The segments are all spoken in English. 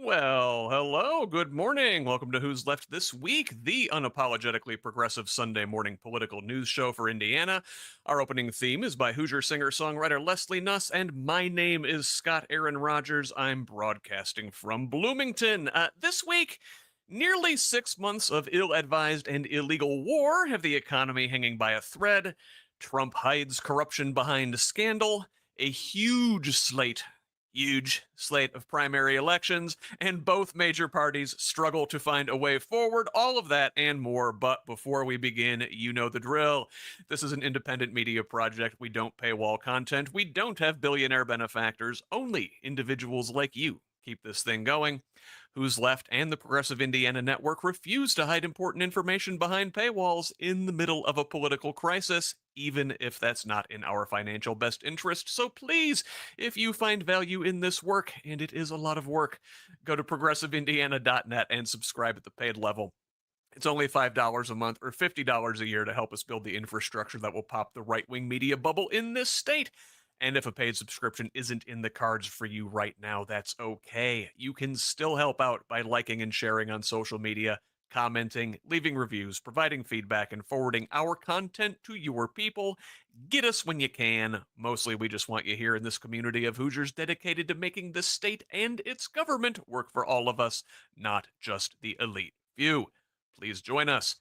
Well, hello, good morning. Welcome to Who's Left This Week, the unapologetically progressive Sunday morning political news show for Indiana. Our opening theme is by Hoosier singer-songwriter Leslie Nuss, and my name is Scott Aaron Rogers. I'm broadcasting from Bloomington. This week, nearly 6 months of ill-advised and illegal war have the economy hanging by a thread. Trump hides corruption behind scandal. A huge slate of primary elections, and both major parties struggle to find a way forward. All of that and more. But before we begin, you know the drill. This is an independent media project. We don't paywall content. We don't have billionaire benefactors. Only individuals like you keep this thing going. Who's Left and the Progressive Indiana Network refuse to hide important information behind paywalls in the middle of a political crisis, even if that's not in our financial best interest. So please, if you find value in this work, and it is a lot of work, go to progressiveindiana.net and subscribe at the paid level. It's only $5 a month or $50 a year to help us build the infrastructure that will pop the right-wing media bubble in this state. And if a paid subscription isn't in the cards for you right now, that's okay. You can still help out by liking and sharing on social media, commenting, leaving reviews, providing feedback, and forwarding our content to your people. Get us when you can. Mostly, we just want you here in this community of Hoosiers dedicated to making this state and its government work for all of us, not just the elite few. Please join us.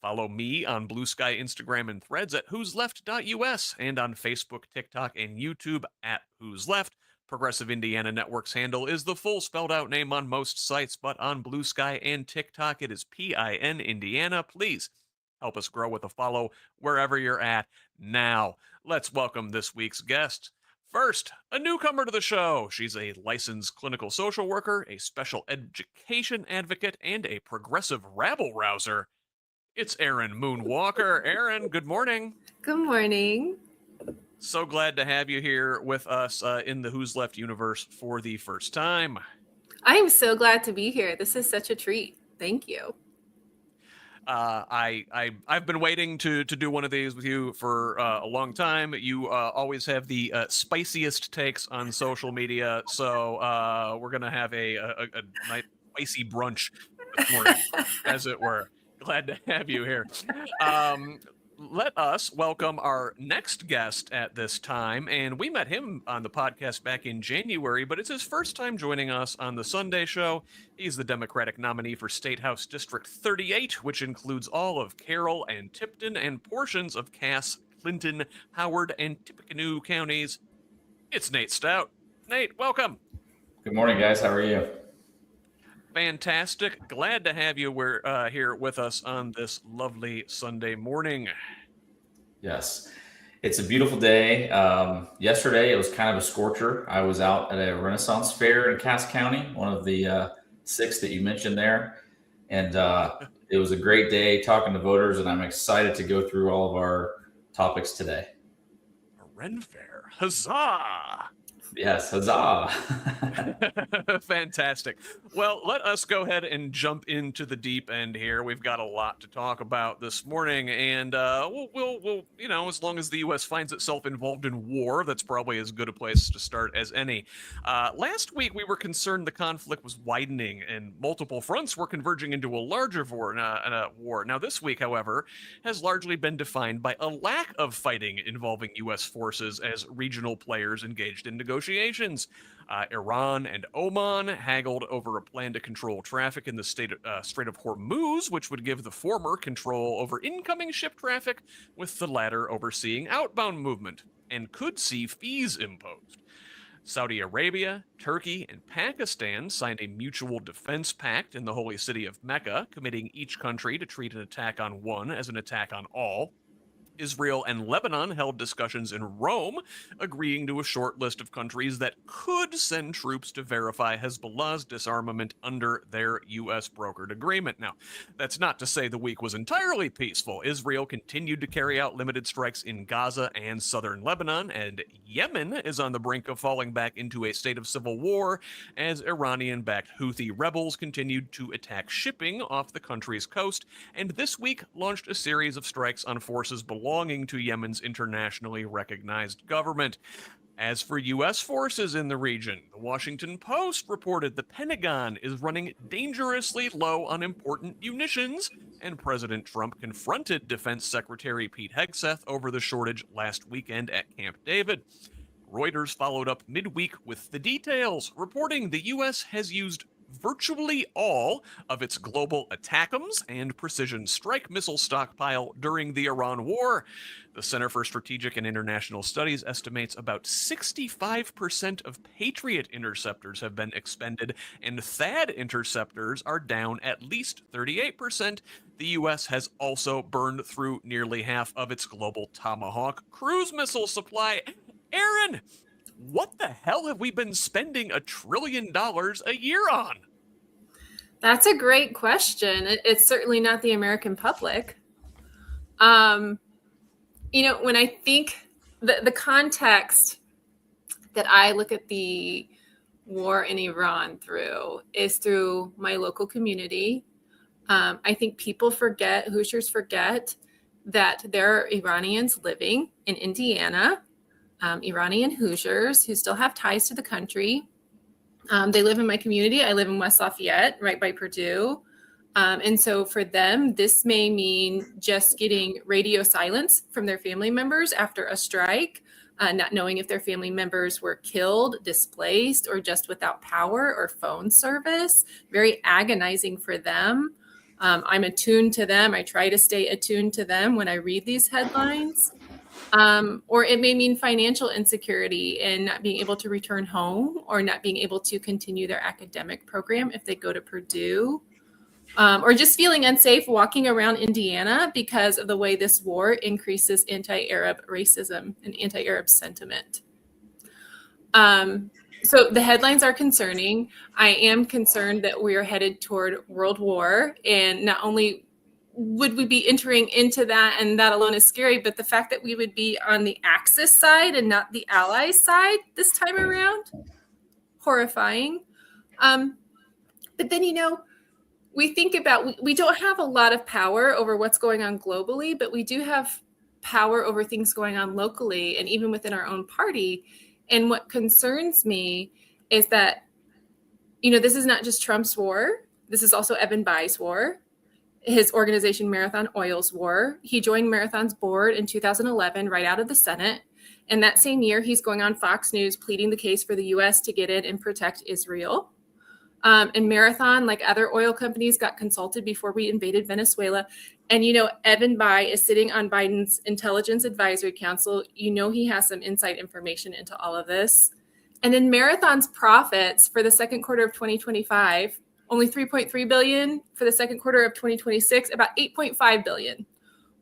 Follow me on Blue Sky, Instagram, and Threads at whosleft.us, and on Facebook, TikTok, and YouTube at Who's Left. Progressive Indiana Network's handle is the full spelled out name on most sites, but on Blue Sky and TikTok, it is PIN Indiana. Please help us grow with a follow wherever you're at. Now, let's welcome this week's guest. First, a newcomer to the show. She's a licensed clinical social worker, a special education advocate, and a progressive rabble-rouser. It's Erin Moonwalker. Erin, good morning. Good morning. So glad to have you here with us in the Who's Left universe for the first time. I am so glad to be here. This is such a treat. Thank you. I've been waiting to do one of these with you for a long time. You always have the spiciest takes on social media, so we're gonna have a nice spicy brunch this morning, as it were. Glad to have you here. Let us welcome our next guest at this time, and we met him on the podcast back in January, but it's his first time joining us on the Sunday show. He's the Democratic nominee for State House District 38, which includes all of Carroll and Tipton and portions of Cass, Clinton, Howard, and Tippecanoe counties. It's Nate Stout. Nate, welcome. Good morning, guys. How are you? Fantastic. Glad to have you here with us on this lovely Sunday morning. Yes, it's a beautiful day. Yesterday, it was kind of a scorcher. I was out at a Renaissance fair in Cass County, one of the 6 that you mentioned there. And it was a great day talking to voters, and I'm excited to go through all of our topics today. A Ren Fair. Huzzah! Yes, huzzah. Fantastic. Well, let us go ahead and jump into the deep end here. We've got a lot to talk about this morning, and we'll you know, as long as the U.S. finds itself involved in war, that's probably as good a place to start as any. Last week, we were concerned the conflict was widening, and multiple fronts were converging into a larger war. Now, this week, however, has largely been defined by a lack of fighting involving U.S. forces as regional players engaged in negotiations. Iran and Oman haggled over a plan to control traffic in the Strait of Hormuz, which would give the former control over incoming ship traffic, with the latter overseeing outbound movement, and could see fees imposed. Saudi Arabia, Turkey, and Pakistan signed a mutual defense pact in the holy city of Mecca, committing each country to treat an attack on one as an attack on all. Israel and Lebanon held discussions in Rome, agreeing to a short list of countries that could send troops to verify Hezbollah's disarmament under their U.S. brokered agreement. Now, that's not to say the week was entirely peaceful. Israel continued to carry out limited strikes in Gaza and southern Lebanon, and Yemen is on the brink of falling back into a state of civil war as Iranian-backed Houthi rebels continued to attack shipping off the country's coast, and this week launched a series of strikes on forces belonging belonging to Yemen's internationally recognized government. As for U.S. forces in the region, the Washington Post reported the Pentagon is running dangerously low on important munitions, and President Trump confronted Defense Secretary Pete Hegseth over the shortage last weekend at Camp David. Reuters followed up midweek with the details, reporting the U.S. has used virtually all of its global ATACMS and precision strike missile stockpile during the Iran war. The Center for Strategic and International Studies estimates about 65% of Patriot interceptors have been expended, and THAAD interceptors are down at least 38%. The U.S. has also burned through nearly half of its global Tomahawk cruise missile supply. Erin, what the hell have we been spending $1 trillion a year on? That's a great question. It's certainly not the American public. When I think the context that I look at the war in Iran through is through my local community. I think people forget, Hoosiers forget, that there are Iranians living in Indiana, Iranian Hoosiers who still have ties to the country. They live in my community. I live in West Lafayette, right by Purdue. And so for them, this may mean just getting radio silence from their family members after a strike, not knowing if their family members were killed, displaced, or just without power or phone service. Very agonizing for them. I'm attuned to them. I try to stay attuned to them when I read these headlines. Or it may mean financial insecurity and not being able to return home or not being able to continue their academic program if they go to Purdue, or just feeling unsafe walking around Indiana because of the way this war increases anti-Arab racism and anti-Arab sentiment. So the headlines are concerning. I am concerned that we are headed toward world war, and not only would we be entering into that, and that alone is scary, but the fact that we would be on the Axis side and not the Allies side this time around, horrifying. But then, we think about, we don't have a lot of power over what's going on globally, but we do have power over things going on locally and even within our own party. And what concerns me is that, this is not just Trump's war. This is also Evan Bayh's war. His organization, Marathon Oil's war. He joined Marathon's board in 2011, right out of the Senate. And that same year, he's going on Fox News, pleading the case for the U.S. to get in and protect Israel. And Marathon, like other oil companies, got consulted before we invaded Venezuela. And, Evan Bayh is sitting on Biden's Intelligence Advisory Council. He has some inside information into all of this. And then Marathon's profits for the second quarter of 2025, only $3.3 billion. For the second quarter of 2026, about $8.5 billion,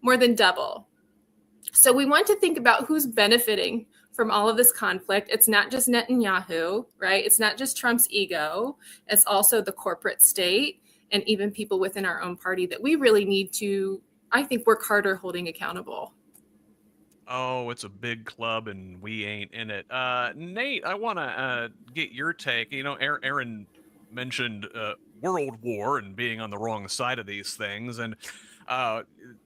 more than double. So we want to think about who's benefiting from all of this conflict. It's not just Netanyahu, right? It's not just Trump's ego. It's also the corporate state and even people within our own party that we really need to, I think, work harder holding accountable. Oh, it's a big club and we ain't in it. Nate, I want to get your take. Erin mentioned world war and being on the wrong side of these things, and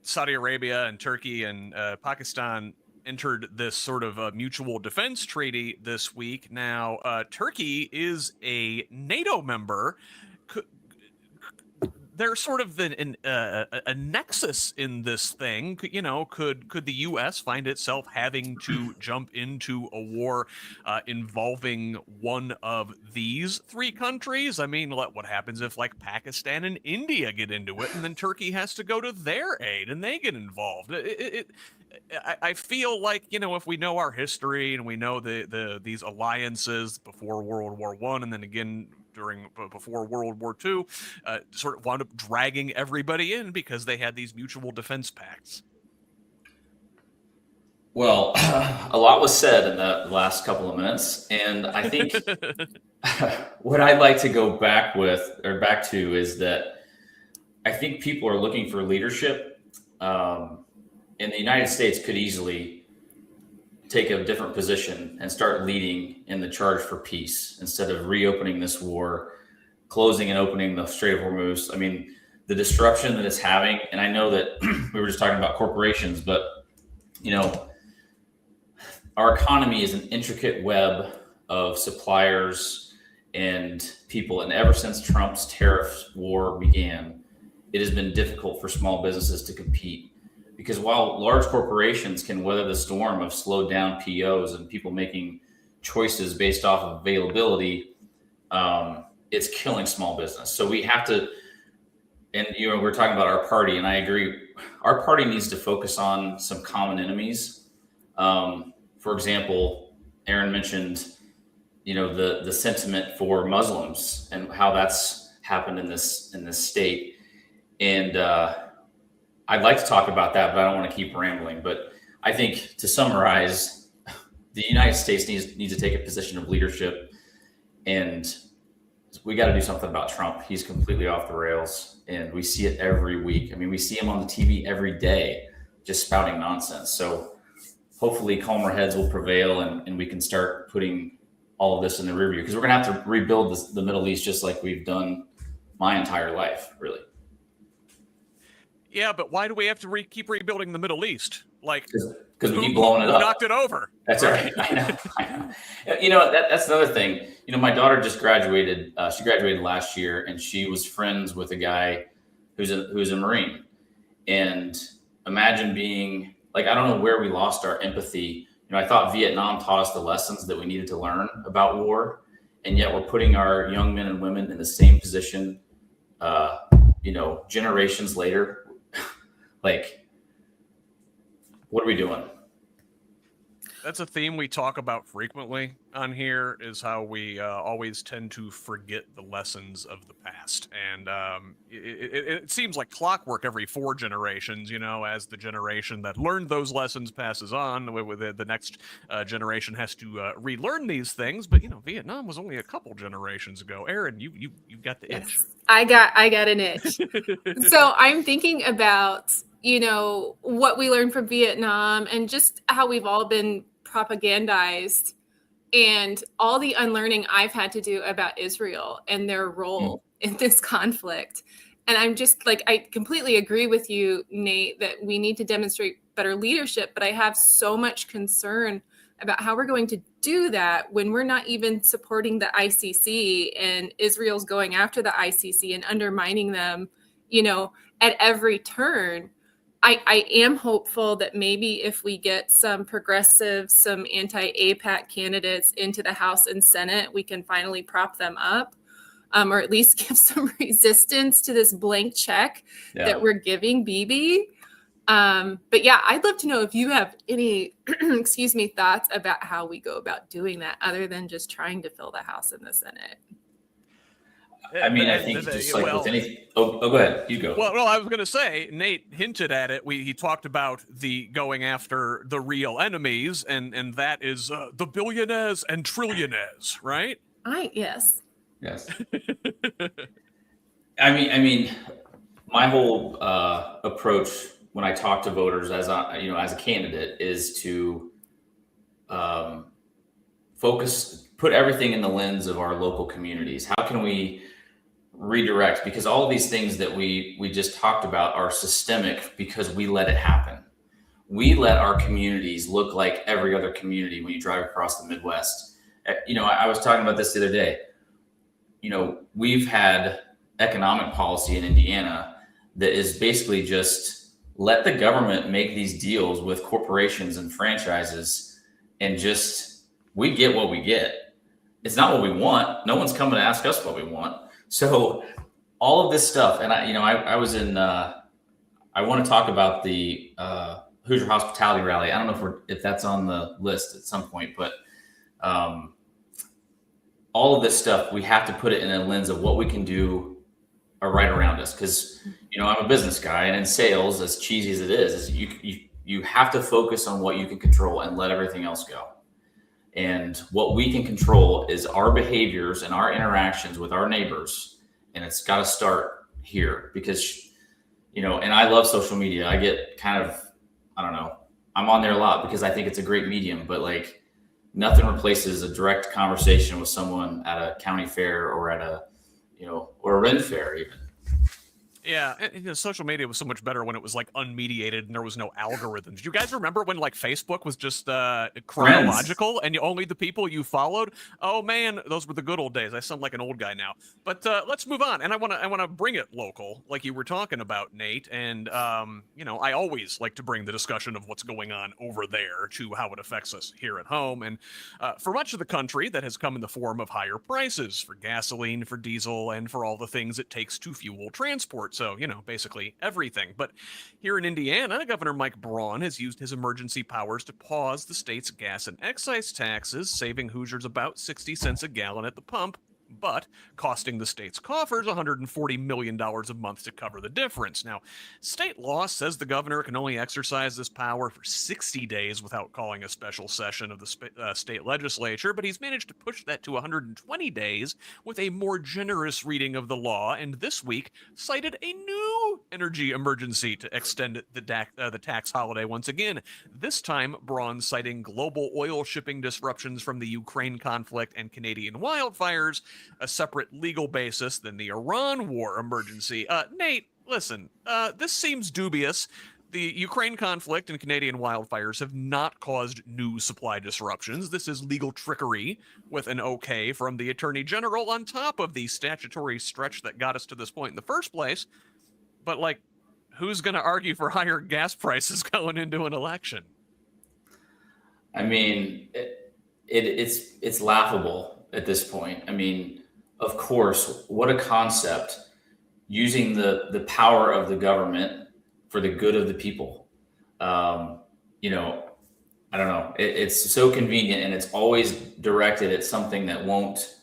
Saudi Arabia and Turkey and Pakistan entered this sort of mutual defense treaty this week. Now, Turkey is a NATO member. There's sort of a nexus in this thing. Could the U.S. find itself having to jump into a war involving one of these three countries? I mean, what happens if Pakistan and India get into it, and then Turkey has to go to their aid and they get involved? I feel like, if we know our history and we know these alliances before World War I and then again before World War II, sort of wound up dragging everybody in because they had these mutual defense pacts. Well, a lot was said in the last couple of minutes, and I think what I'd like to go back to is that I think people are looking for leadership. And the United States could easily take a different position and start leading in the charge for peace instead of reopening this war, closing and opening the Strait of Hormuz. I mean, the disruption that it's having, and I know that we were just talking about corporations, but our economy is an intricate web of suppliers and people. And ever since Trump's tariff war began, it has been difficult for small businesses to compete. Because while large corporations can weather the storm of slowed down POs and people making choices based off of availability, it's killing small business. So we have to, and we're talking about our party, and I agree, our party needs to focus on some common enemies. For example, Erin mentioned, the sentiment for Muslims and how that's happened in this state. And I'd like to talk about that, but I don't want to keep rambling. But I think, to summarize, the United States needs to take a position of leadership, and we got to do something about Trump. He's completely off the rails, and we see it every week. I mean, we see him on the TV every day, just spouting nonsense. So hopefully calmer heads will prevail, and we can start putting all of this in the rear view, because we're going to have to rebuild the Middle East just like we've done my entire life, really. Yeah, but why do we have to keep rebuilding the Middle East? Like, because we keep blowing it up. Knocked it over. That's right. I know. That's another thing. My daughter just graduated. She graduated last year, and she was friends with a guy who's a Marine. And imagine being like, I don't know where we lost our empathy. I thought Vietnam taught us the lessons that we needed to learn about war, and yet we're putting our young men and women in the same position, generations later. Like, what are we doing? That's a theme we talk about frequently on here, is how we always tend to forget the lessons of the past. And it seems like clockwork every 4 generations, as the generation that learned those lessons passes on, the next generation has to relearn these things. But, Vietnam was only a couple generations ago. Erin, you got the itch. I got an itch. So I'm thinking about, what we learned from Vietnam and just how we've all been propagandized, and all the unlearning I've had to do about Israel and their role in this conflict. And I'm just like, I completely agree with you, Nate, that we need to demonstrate better leadership, but I have so much concern about how we're going to do that when we're not even supporting the ICC, and Israel's going after the ICC and undermining them, at every turn. I am hopeful that maybe if we get some progressive, some anti-APAC candidates into the House and Senate, we can finally prop them up, or at least give some resistance to this blank check that we're giving Bibi. But yeah, I'd love to know if you have any, thoughts about how we go about doing that, other than just trying to fill the House and the Senate. I mean, I think just like with anything. Oh, go ahead. You go. Well, I was going to say, Nate hinted at it. He talked about the going after the real enemies, and that is the billionaires and trillionaires, right? Yes. I mean, my whole approach when I talk to voters as a candidate is to put everything in the lens of our local communities. How can we redirect? Because all of these things that we just talked about are systemic because we let it happen. We let our communities look like every other community when you drive across the Midwest. I was talking about this the other day. We've had economic policy in Indiana that is basically just let the government make these deals with corporations and franchises, and just we get what we get. It's not what we want. No one's coming to ask us what we want. So all of this stuff, and I was in. I want to talk about the Hoosier Hospitality Rally. I don't know if that's on the list at some point, but all of this stuff, we have to put it in a lens of what we can do right around us. Because I'm a business guy, and in sales, as cheesy as it is you have to focus on what you can control and let everything else go. And what we can control is our behaviors and our interactions with our neighbors. And it's got to start here because, and I love social media. I get kind of, I don't know, I'm on there a lot because I think it's a great medium, but like nothing replaces a direct conversation with someone at a county fair or at a, or a Ren fair even. Yeah, and social media was so much better when it was like unmediated and there was no algorithms. Do you guys remember when like Facebook was just chronological and only the people you followed? Oh man, those were the good old days. I sound like an old guy now. But let's move on. And I want to bring it local, like you were talking about, Nate. And I always like to bring the discussion of what's going on over there to how it affects us here at home. And for much of the country, that has come in the form of higher prices for gasoline, for diesel, and for all the things it takes to fuel transport. So, basically everything. But here in Indiana, Governor Mike Braun has used his emergency powers to pause the state's gas and excise taxes, saving Hoosiers about 60 cents a gallon at the pump, but costing the state's coffers $140 million a month to cover the difference. Now, state law says the governor can only exercise this power for 60 days without calling a special session of the state legislature, but he's managed to push that to 120 days with a more generous reading of the law, and this week cited a new energy emergency to extend the tax holiday once again. This time, Braun citing global oil shipping disruptions from the Ukraine conflict and Canadian wildfires, a separate legal basis than the Iran war emergency. Nate, listen, this seems dubious. The Ukraine conflict and Canadian wildfires have not caused new supply disruptions. This is legal trickery with an okay from the Attorney General on top of the statutory stretch that got us to this point in the first place. But, like, who's going to argue for higher gas prices going into an election? I mean, it's laughable at this point. I mean, of course, what a concept, using the power of the government for the good of the people. I don't know. It's so convenient, and it's always directed at something that won't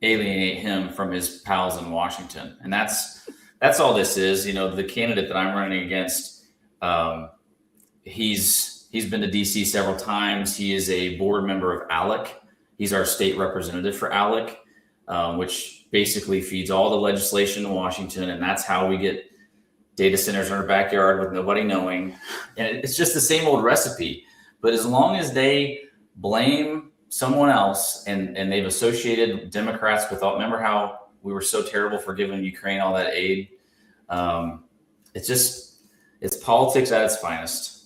alienate him from his pals in Washington. And that's all this is. The candidate that I'm running against, he's been to DC several times. He is a board member of ALEC. He's our state representative for ALEC, which basically feeds all the legislation in Washington. And that's how we get data centers in our backyard with nobody knowing. And it's just the same old recipe. But as long as they blame someone else and they've associated Democrats with all, remember how we were so terrible for giving Ukraine all that aid? It's politics at its finest.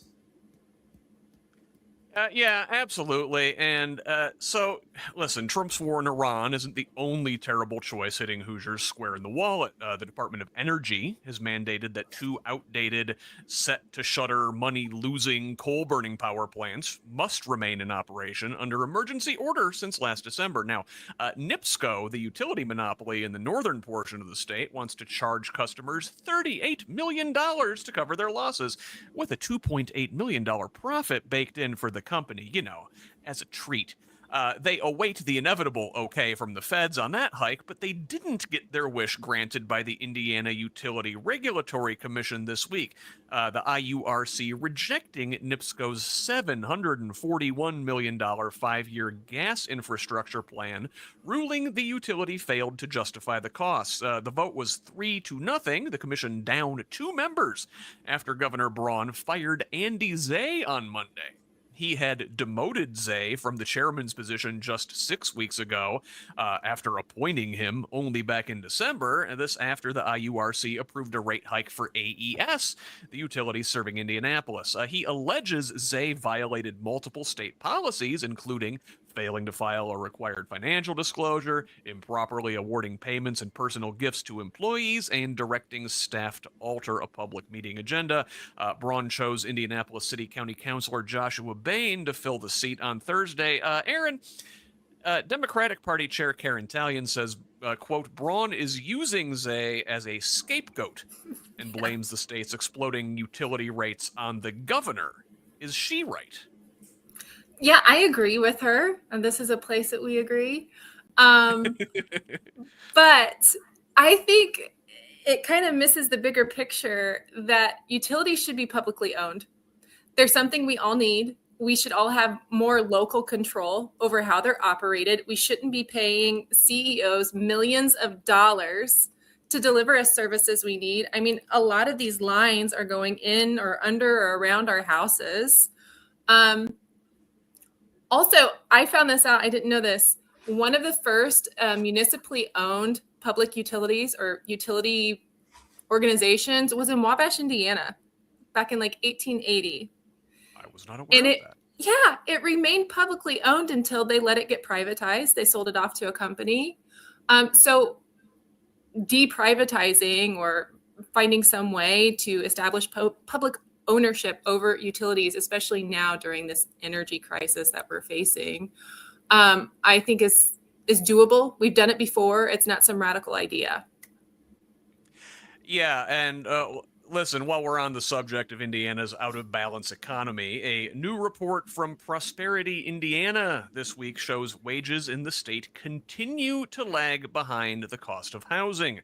Yeah, absolutely. And so, listen, Trump's war in Iran isn't the only terrible choice hitting Hoosiers square in the wallet. The Department of Energy has mandated that 2 outdated, set-to-shutter, money-losing coal-burning power plants must remain in operation under emergency order since last December. Now, NIPSCO, the utility monopoly in the northern portion of the state, wants to charge customers $38 million to cover their losses, with a $2.8 million profit baked in for the company, as a treat. They await the inevitable okay from the feds on that hike, but they didn't get their wish granted by the Indiana Utility Regulatory Commission this week. The IURC rejecting NIPSCO's $741 million 5-year gas infrastructure plan, ruling the utility failed to justify the costs. The vote was 3-0. The commission downed 2 members after Governor Braun fired Andy Zay on Monday. He had demoted Zay from the chairman's position just 6 weeks ago after appointing him only back in December, and this after the IURC approved a rate hike for AES, the utility serving Indianapolis. He alleges Zay violated multiple state policies, including failing to file a required financial disclosure, improperly awarding payments and personal gifts to employees, and directing staff to alter a public meeting agenda. Braun chose Indianapolis City County Councilor Joshua Bain to fill the seat on Thursday. Erin, Democratic Party Chair Karen Talion says, quote, Braun is using Zay as a scapegoat and blames the state's exploding utility rates on the governor. Is she right? Yeah, I agree with her. And this is a place that we agree. But I think it kind of misses the bigger picture that utilities should be publicly owned. There's something we all need. We should all have more local control over how they're operated. We shouldn't be paying CEOs millions of dollars to deliver us services we need. I mean, a lot of these lines are going in or under or around our houses. Also, I found this out. I didn't know this. One of the first municipally owned public utilities or utility organizations was in Wabash, Indiana, back in like 1880. I was not aware of that. Yeah, it remained publicly owned until they let it get privatized. They sold it off to a company. So deprivatizing or finding some way to establish public ownership over utilities, especially now during this energy crisis that we're facing, I think is doable. We've done it before. It's not some radical idea. Yeah, and listen, while we're on the subject of Indiana's out-of-balance economy, a new report from Prosperity Indiana this week shows wages in the state continue to lag behind the cost of housing.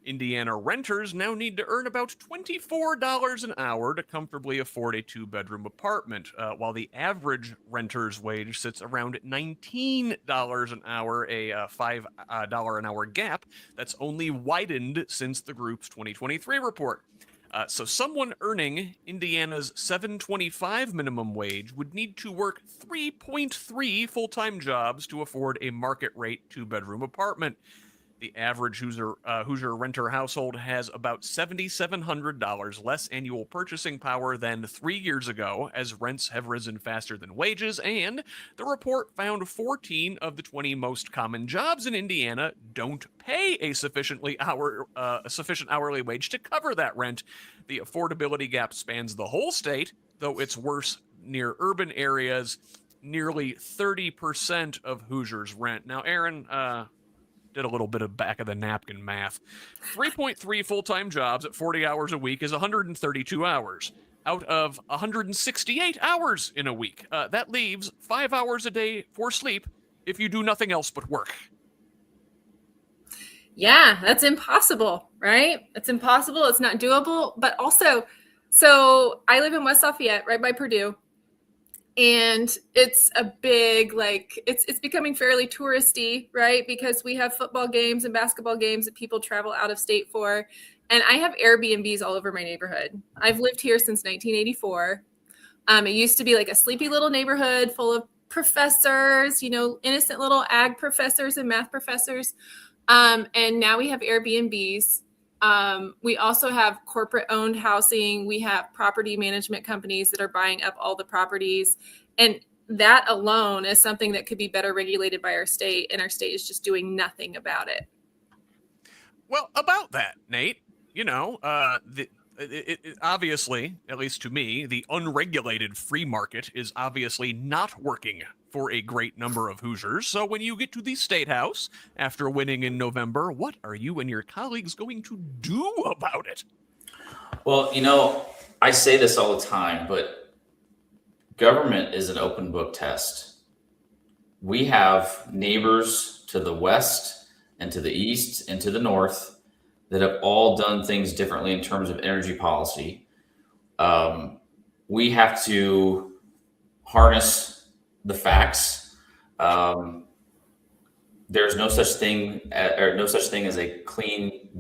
Indiana renters now need to earn about $24 an hour to comfortably afford a two-bedroom apartment, while the average renter's wage sits around $19 an hour, a $5 an hour gap that's only widened since the group's 2023 report. So someone earning Indiana's $7.25 minimum wage would need to work 3.3 full-time jobs to afford a market-rate two-bedroom apartment. The average Hoosier renter household has about $7,700 less annual purchasing power than 3 years ago, as rents have risen faster than wages, and the report found 14 of the 20 most common jobs in Indiana don't pay a sufficient hourly wage to cover that rent. The affordability gap spans the whole state, though it's worse near urban areas. Nearly 30% of Hoosiers rent. Now, Erin, did a little bit of back of the napkin math. 3.3 full-time jobs at 40 hours a week is 132 hours out of 168 hours in a week. That leaves 5 hours a day for sleep if you do nothing else but work. Yeah, that's impossible, right? It's impossible. It's not doable. But also, so I live in West Lafayette, right by Purdue. And it's a big, it's becoming fairly touristy, right? Because we have football games and basketball games that people travel out of state for. And I have Airbnbs all over my neighborhood. I've lived here since 1984. It used to be like a sleepy little neighborhood full of professors, innocent little ag professors and math professors. And now we have Airbnbs. We also have corporate owned housing. We have property management companies that are buying up all the properties. And that alone is something that could be better regulated by our state. And our state is just doing nothing about it. Well, about that, Nate, obviously, at least to me, the unregulated free market is obviously not working for a great number of Hoosiers. So when you get to the State House after winning in November, what are you and your colleagues going to do about it? Well, I say this all the time, but government is an open book test. We have neighbors to the west and to the east and to the north that have all done things differently in terms of energy policy. We have to harness the facts. There's no such thing as a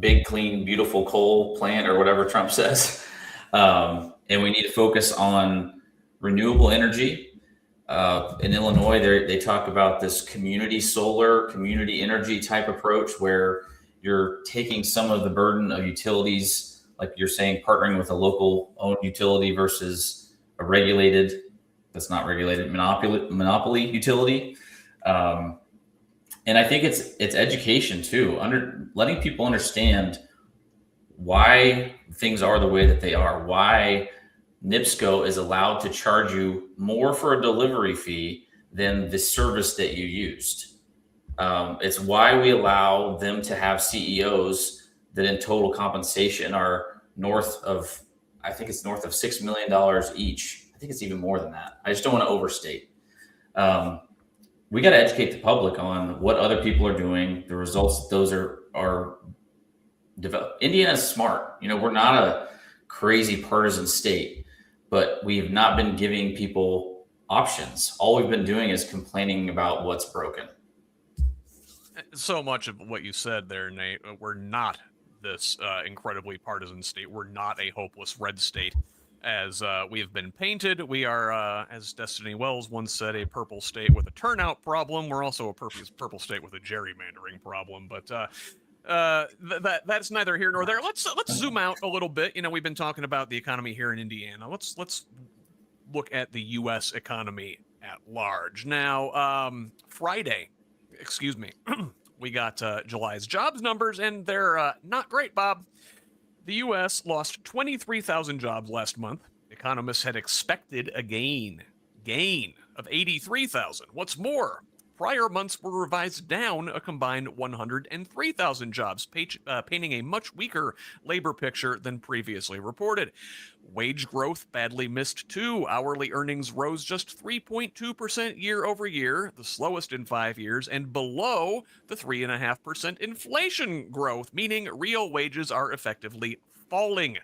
big, clean, beautiful coal plant or whatever Trump says. And we need to focus on renewable energy. In Illinois, they talk about this community solar, community energy type approach where you're taking some of the burden of utilities, like you're saying, partnering with a local owned utility versus a regulated, that's not regulated, monopoly utility. And I think it's education too, letting people understand why things are the way that they are, why NIPSCO is allowed to charge you more for a delivery fee than the service that you used. It's why we allow them to have CEOs that in total compensation are north of $6 million each. I think it's even more than that. I just don't want to overstate. We got to educate the public on what other people are doing, the results that those are developed. Indiana's smart. We're not a crazy partisan state, but we've not been giving people options. All we've been doing is complaining about what's broken. So much of what you said there, Nate, we're not this incredibly partisan state. We're not a hopeless red state, as we have been painted. We are, as Destiny Wells once said, a purple state with a turnout problem. We're also a purple state with a gerrymandering problem. But that's neither here nor there. Let's zoom out a little bit. We've been talking about the economy here in Indiana. Let's look at the U.S. economy at large. Now, Friday, we got July's jobs numbers, and they're not great, Bob. The U.S. lost 23,000 jobs last month. Economists had expected a gain of 83,000. What's more, prior months were revised down a combined 103,000 jobs, painting a much weaker labor picture than previously reported. Wage growth badly missed too. Hourly earnings rose just 3.2% year over year, the slowest in 5 years, and below the 3.5% inflation growth, meaning real wages are effectively falling.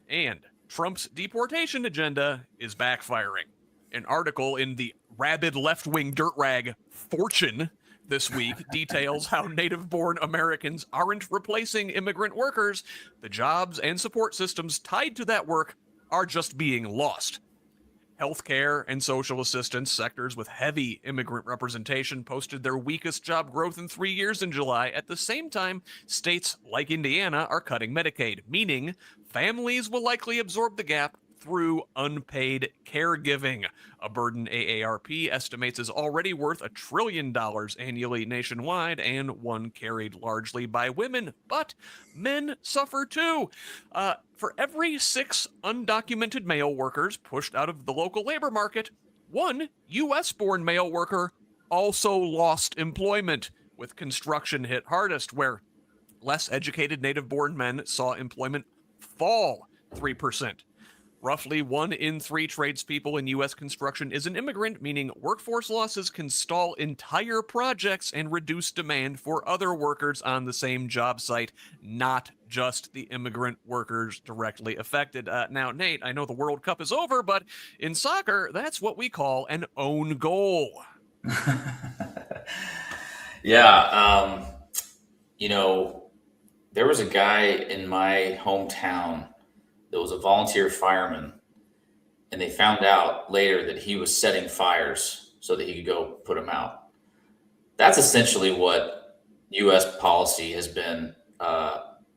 And Trump's deportation agenda is backfiring. An article in the rabid left-wing dirt rag Fortune this week details how native-born Americans aren't replacing immigrant workers. The jobs and support systems tied to that work are just being lost. Healthcare and social assistance sectors with heavy immigrant representation posted their weakest job growth in 3 years in July. At the same time, states like Indiana are cutting Medicaid, meaning families will likely absorb the gap through unpaid caregiving, a burden AARP estimates is already worth $1 trillion annually nationwide, and one carried largely by women. But men suffer too. For every 6 undocumented male workers pushed out of the local labor market, one U.S.-born male worker also lost employment, with construction hit hardest, where less educated native-born men saw employment fall 3%. Roughly 1 in 3 tradespeople in U.S. construction is an immigrant, meaning workforce losses can stall entire projects and reduce demand for other workers on the same job site, not just the immigrant workers directly affected. Now, Nate, I know the World Cup is over, but in soccer, that's what we call an own goal. Yeah. There was a guy in my hometown that was a volunteer fireman, and they found out later that he was setting fires so that he could go put them out. That's essentially what U.S. policy has been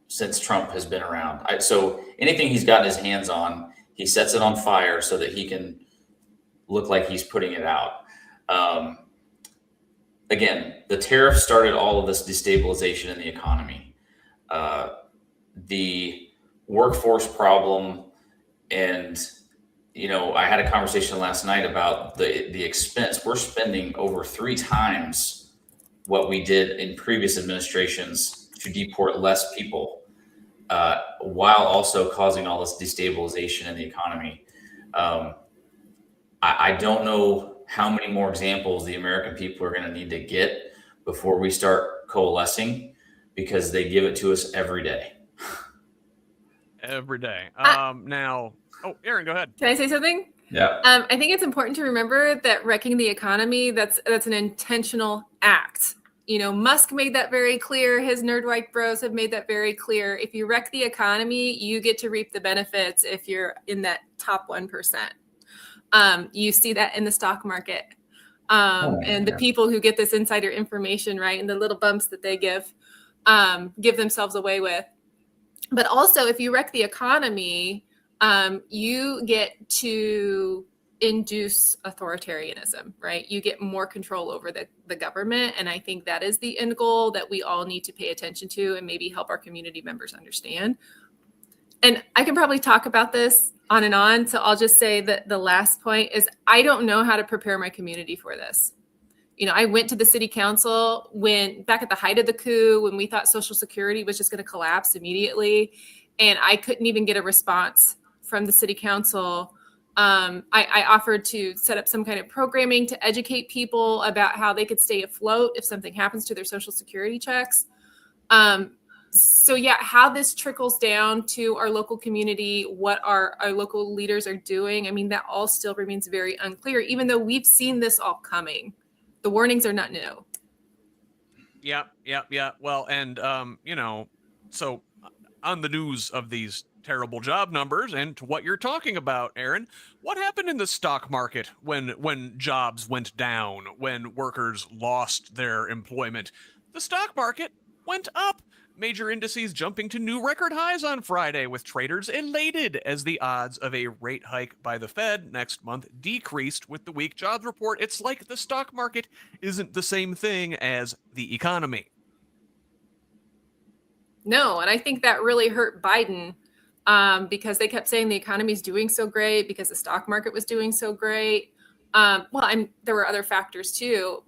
since Trump has been around. So anything he's gotten his hands on, he sets it on fire so that he can look like he's putting it out. Again, the tariff started all of this destabilization in the economy. The workforce problem, and I had a conversation last night about the expense. We're spending over 3 times what we did in previous administrations to deport less people, while also causing all this destabilization in the economy. I don't know how many more examples the American people are going to need to get before we start coalescing, because they give it to us every day. Every day. Now, Erin, go ahead. Can I say something? Yeah. I think it's important to remember that wrecking the economy, that's an intentional act. Musk made that very clear. His nerdwike bros have made that very clear. If you wreck the economy, you get to reap the benefits if you're in that top 1%. You see that in the stock market. And the people who get this insider information, right, and the little bumps that they give themselves away with. But also, if you wreck the economy, you get to induce authoritarianism, right? You get more control over the government. And I think that is the end goal that we all need to pay attention to and maybe help our community members understand. And I can probably talk about this on and on. So I'll just say that the last point is I don't know how to prepare my community for this. I went to the city council back at the height of the coup, when we thought Social Security was just going to collapse immediately. And I couldn't even get a response from the city council. I offered to set up some kind of programming to educate people about how they could stay afloat if something happens to their Social Security checks. So yeah, how this trickles down to our local community, what our local leaders are doing, I mean, that all still remains very unclear, even though we've seen this all coming. The warnings are not new. Yeah. Well, and, so on the news of these terrible job numbers and to what you're talking about, Erin, what happened in the stock market when jobs went down, when workers lost their employment? The stock market went up. Major indices jumping to new record highs on Friday, with traders elated as the odds of a rate hike by the Fed next month decreased with the weak jobs report. It's like the stock market isn't the same thing as the economy. No, and I think that really hurt Biden because they kept saying the economy's doing so great because the stock market was doing so great. There were other factors too,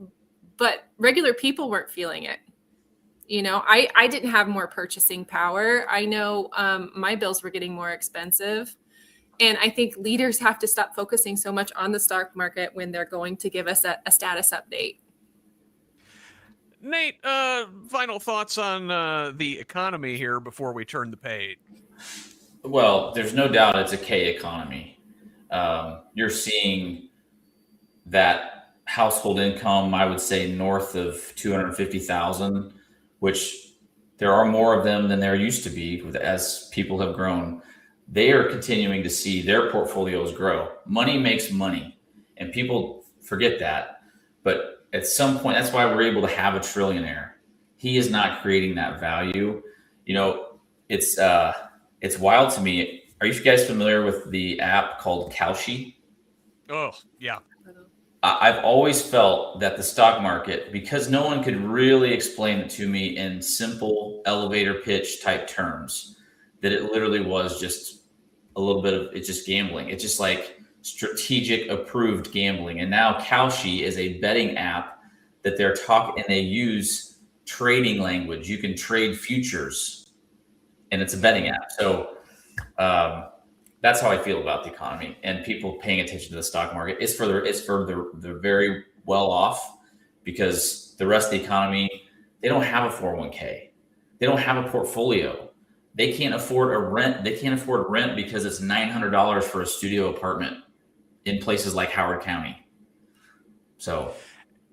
but regular people weren't feeling it. You know, I didn't have more purchasing power. I know my bills were getting more expensive. And I think leaders have to stop focusing so much on the stock market when they're going to give us a status update. Nate, final thoughts on the economy here before we turn the page. Well, there's no doubt it's a K economy. You're seeing that household income, I would say north of 250,000, which there are more of them than there used to be as people have grown. They are continuing to see their portfolios grow. Money makes money, and people forget that. But at some point, that's why we're able to have a trillionaire. He is not creating that value. You know, it's wild to me. Are you guys familiar with the app called Kalshi? Oh, yeah. I've always felt that the stock market, because no one could really explain it to me in simple elevator pitch type terms, that it literally was just a little bit of it's just gambling. It's just like strategic approved gambling. And now Kalshi is a betting app that they're talking, and they use trading language. You can trade futures, and it's a betting app. So that's how I feel about the economy and people paying attention to the stock market. It's for the very well off, because the rest of the economy, they don't have a 401k. They don't have a portfolio. They can't afford a rent. They can't afford rent because it's $900 for a studio apartment in places like Howard County. So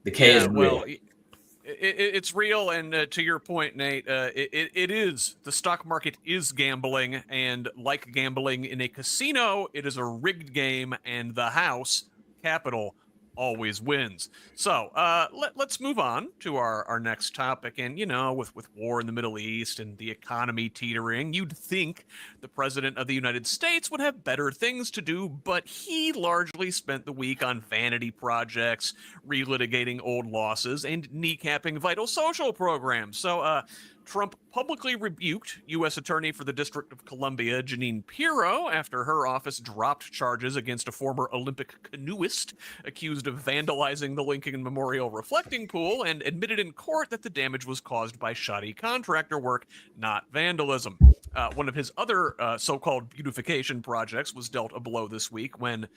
the K is real. Well, it's real, and to your point, Nate, it is. The stock market is gambling, and like gambling in a casino, it is a rigged game, and the house, capital, always wins. So let's move on to our next topic. And, you know, with war in the Middle East and the economy teetering, you'd think the president of the United States would have better things to do, but he largely spent the week on vanity projects, relitigating old losses, and kneecapping vital social programs. So Trump publicly rebuked U.S. Attorney for the District of Columbia, Jeanine Pirro, after her office dropped charges against a former Olympic canoeist accused of vandalizing the Lincoln Memorial reflecting pool, and admitted in court that the damage was caused by shoddy contractor work, not vandalism. One of his other so-called beautification projects was dealt a blow this week when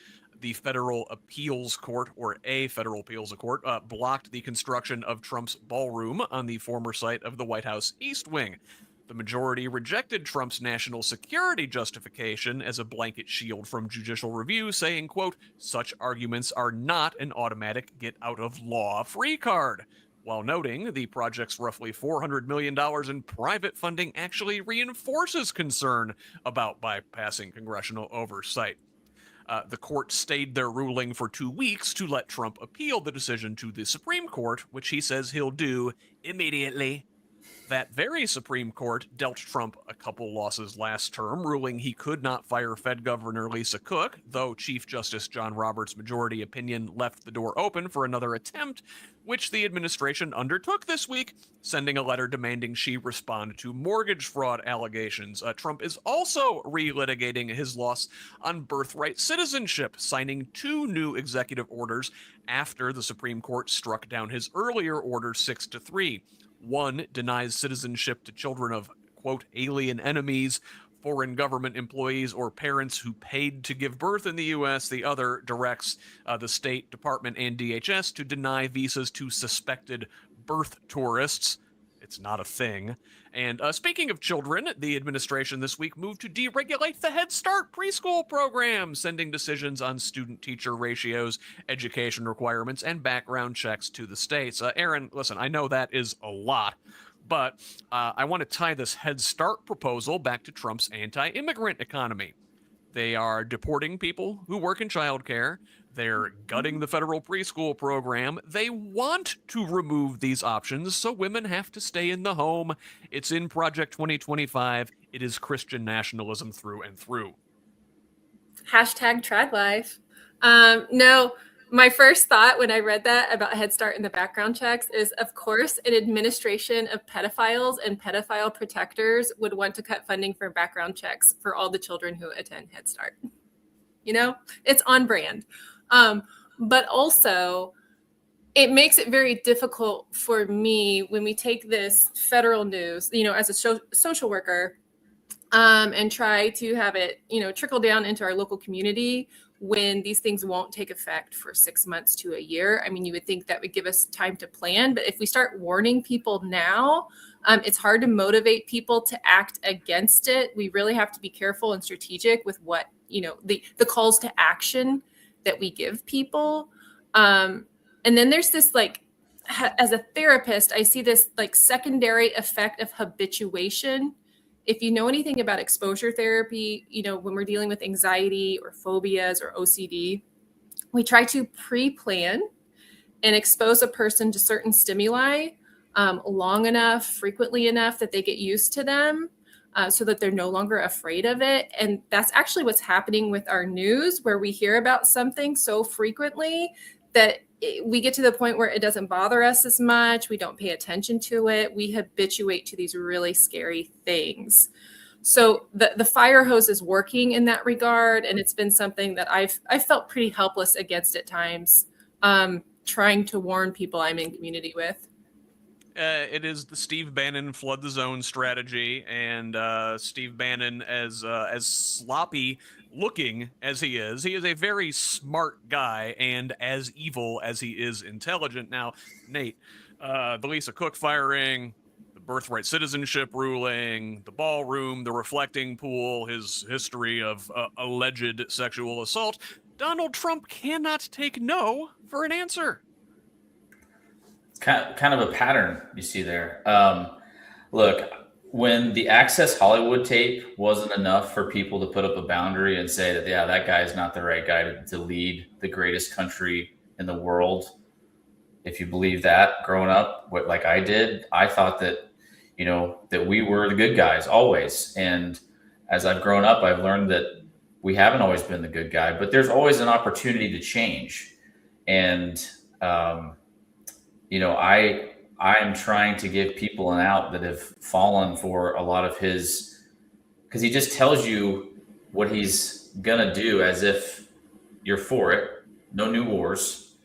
the Federal Appeals Court, or a Federal Appeals Court, blocked the construction of Trump's ballroom on the former site of the White House East Wing. The majority rejected Trump's national security justification as a blanket shield from judicial review, saying, quote, "Such arguments are not an automatic get-out-of-law free card," while noting the project's roughly $400 million in private funding actually reinforces concern about bypassing congressional oversight. The court stayed their ruling for 2 weeks to let Trump appeal the decision to the Supreme Court, which he says he'll do immediately. That very Supreme Court dealt Trump a couple losses last term, ruling he could not fire Fed Governor Lisa Cook, though Chief Justice John Roberts' majority opinion left the door open for another attempt, which the administration undertook this week, sending a letter demanding she respond to mortgage fraud allegations. Trump is also relitigating his loss on birthright citizenship, signing 2 new executive orders after the Supreme Court struck down his earlier order 6-3. One denies citizenship to children of, quote, alien enemies, foreign government employees, or parents who paid to give birth in the U.S. The other directs the State Department and DHS to deny visas to suspected birth tourists. It's not a thing. And speaking of children, the administration this week moved to deregulate the Head Start preschool program, sending decisions on student-teacher ratios, education requirements, and background checks to the states. Erin, listen, I know that is a lot, but I want to tie this Head Start proposal back to Trump's anti-immigrant economy. They are deporting people who work in childcare. They're gutting the federal preschool program. They want to remove these options, so women have to stay in the home. It's in Project 2025. It is Christian nationalism through and through. Hashtag trad life. No, my first thought when I read that about Head Start and the background checks is, of course, an administration of pedophiles and pedophile protectors would want to cut funding for background checks for all the children who attend Head Start. You know, it's on brand. But also, it makes it very difficult for me when we take this federal news, you know, as a social worker, and try to have it, you know, trickle down into our local community when these things won't take effect for 6 months to a year. I mean, you would think that would give us time to plan, but if we start warning people now, it's hard to motivate people to act against it. We really have to be careful and strategic with what, you know, the calls to action that we give people. And then there's this, like, as a therapist, I see this like secondary effect of habituation. If you know anything about exposure therapy, you know, when we're dealing with anxiety or phobias or OCD, we try to pre-plan and expose a person to certain stimuli long enough, frequently enough that they get used to them, so that they're no longer afraid of it. And that's actually what's happening with our news, where we hear about something so frequently that we get to the point where it doesn't bother us as much. We don't pay attention to it. We habituate to these really scary things. So the fire hose is working in that regard. And it's been something that I've felt pretty helpless against at times, trying to warn people I'm in community with. It is the Steve Bannon flood the zone strategy, and Steve Bannon, as sloppy looking as he is a very smart guy, and as evil as he is intelligent. Now, Nate, the Lisa Cook firing, the birthright citizenship ruling, the ballroom, the reflecting pool, his history of alleged sexual assault, Donald Trump cannot take no for an answer. Kind of a pattern you see there. Look, when the Access Hollywood tape wasn't enough for people to put up a boundary and say that, yeah, that guy is not the right guy to lead the greatest country in the world. If you believe that growing up, like I did, I thought that, you know, that we were the good guys always. And as I've grown up, I've learned that we haven't always been the good guy, but there's always an opportunity to change. And, you know, I am trying to give people an out that have fallen for a lot of his, because he just tells you what he's gonna do as if you're for it, no new wars,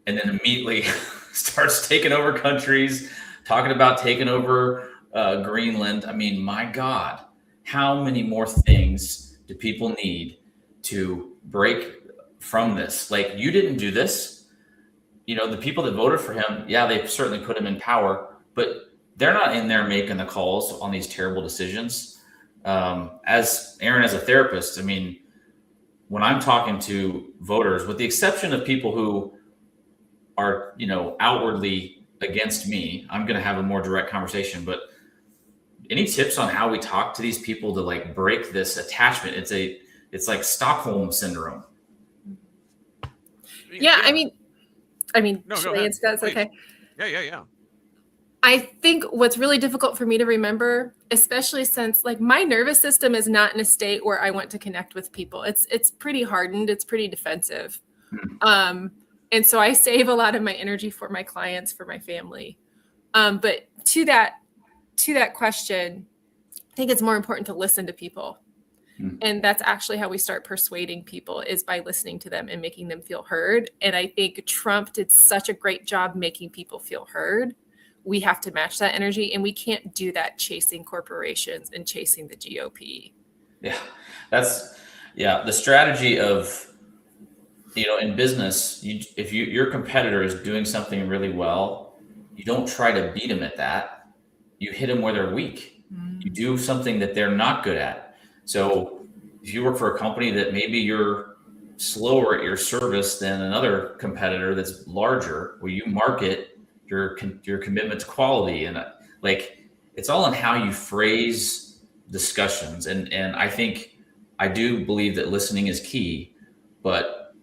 and then immediately starts taking over countries, talking about taking over Greenland. I mean, my God, how many more things do people need to break from this? Like, you didn't do this. You know, the people that voted for him, yeah, they certainly put him in power, but they're not in there making the calls on these terrible decisions. As Erin, as a therapist, I mean, when I'm talking to voters, with the exception of people who are, you know, outwardly against me, I'm going to have a more direct conversation. But any tips on how we talk to these people to, like, break this attachment? It's like Stockholm syndrome. Yeah. I mean, no, should I answer that? It's okay. Yeah. I think what's really difficult for me to remember, especially since, like, my nervous system is not in a state where I want to connect with people. It's pretty hardened. It's pretty defensive. And so I save a lot of my energy for my clients, for my family. But to that question, I think it's more important to listen to people. And that's actually how we start persuading people, is by listening to them and making them feel heard. And I think Trump did such a great job making people feel heard. We have to match that energy, and we can't do that chasing corporations and chasing the GOP. Yeah, the strategy of, you know, in business, if your competitor is doing something really well, you don't try to beat them at that. You hit them where they're weak. You do something that they're not good at. So if you work for a company that maybe you're slower at your service than another competitor that's larger, where you market your commitment to quality, and like, it's all in how you phrase discussions. And I do believe that listening is key, but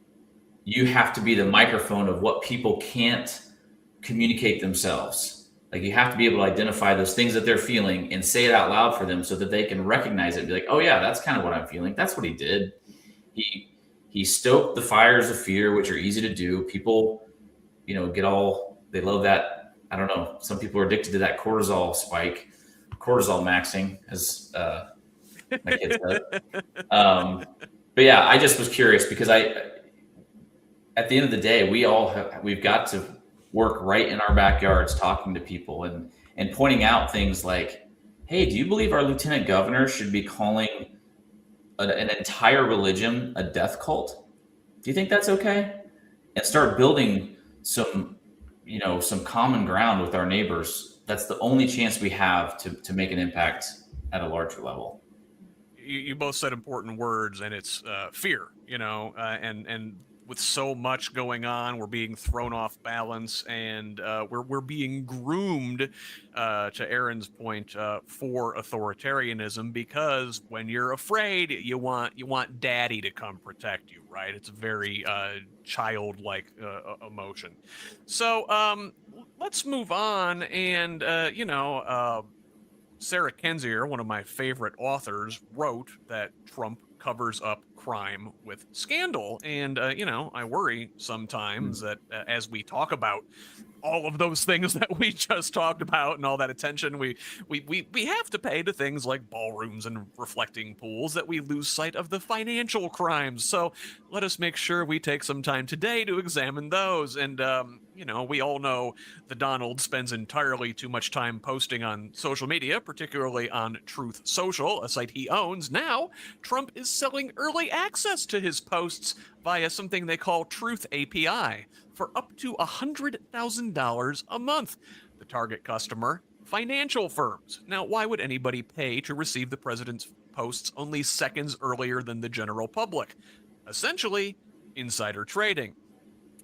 you have to be the microphone of what people can't communicate themselves. Like you have to be able to identify those things that they're feeling and say it out loud for them so that they can recognize it and be like, oh yeah, that's kind of what I'm feeling. That's what he did. He stoked the fires of fear, which are easy to do. People, they love that. I don't know. Some people are addicted to that cortisol spike, cortisol maxing, as my kids said. But yeah, I just was curious because at the end of the day, we've got to work right in our backyards, talking to people and pointing out things like, hey, do you believe our lieutenant governor should be calling an entire religion a death cult? Do you think that's okay? And start building some common ground with our neighbors. That's the only chance we have to make an impact at a larger level. You both said important words, and it's fear, and with so much going on, we're being thrown off balance, and we're being groomed, to Erin's point, for authoritarianism, because when you're afraid, you want daddy to come protect you, right? It's a very childlike emotion. So let's move on, and Sarah Kendzior, one of my favorite authors, wrote that Trump covers up crime with scandal. And, I worry sometimes that as we talk about all of those things that we just talked about and all that attention we have to pay to things like ballrooms and reflecting pools, that we lose sight of the financial crimes. So let us make sure we take some time today to examine those. And, we all know the Donald spends entirely too much time posting on social media, particularly on Truth Social, a site he owns. Now, Trump is selling early access to his posts via something they call Truth API for up to $100,000 a month. The target customer, financial firms. Now, why would anybody pay to receive the president's posts only seconds earlier than the general public? Essentially, insider trading.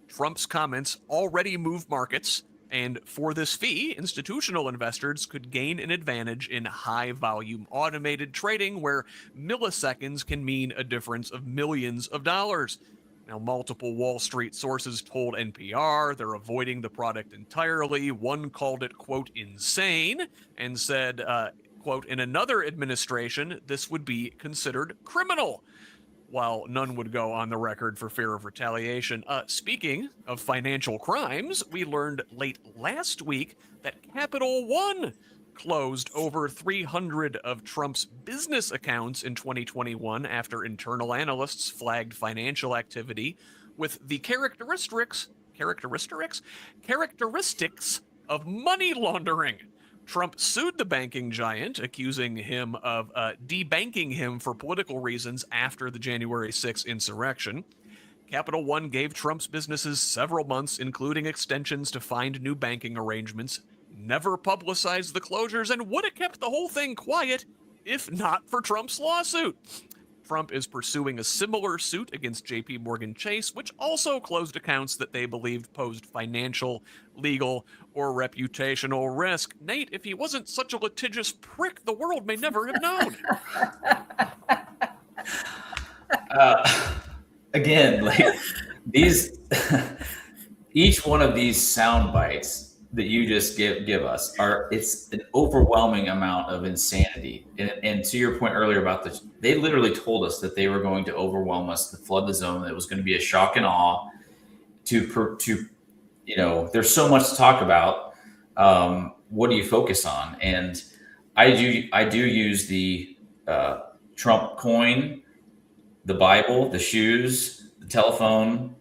Trump's comments already move markets, and for this fee, institutional investors could gain an advantage in high-volume automated trading where milliseconds can mean a difference of millions of dollars. Now, multiple Wall Street sources told NPR they're avoiding the product entirely. One called it, quote, insane, and said, quote, in another administration, this would be considered criminal, while none would go on the record for fear of retaliation. Speaking of financial crimes, we learned late last week that Capital One closed over 300 of Trump's business accounts in 2021 after internal analysts flagged financial activity with the characteristics of money laundering. Trump sued the banking giant, accusing him of debanking him for political reasons after the January 6th insurrection. Capital One gave Trump's businesses several months, including extensions to find new banking arrangements, never publicized the closures, and would have kept the whole thing quiet if not for Trump's lawsuit. Trump is pursuing a similar suit against JP Morgan Chase, which also closed accounts that they believed posed financial, legal, or reputational risk. Nate, if he wasn't such a litigious prick, the world may never have known. Again, like these, each one of these sound bites that you just give us it's an overwhelming amount of insanity. And to your point earlier about this, they literally told us that they were going to overwhelm us, to flood the zone. That it was going to be a shock and awe. There's so much to talk about. What do you focus on? And I do use the Trump coin, the Bible, the shoes, the telephone,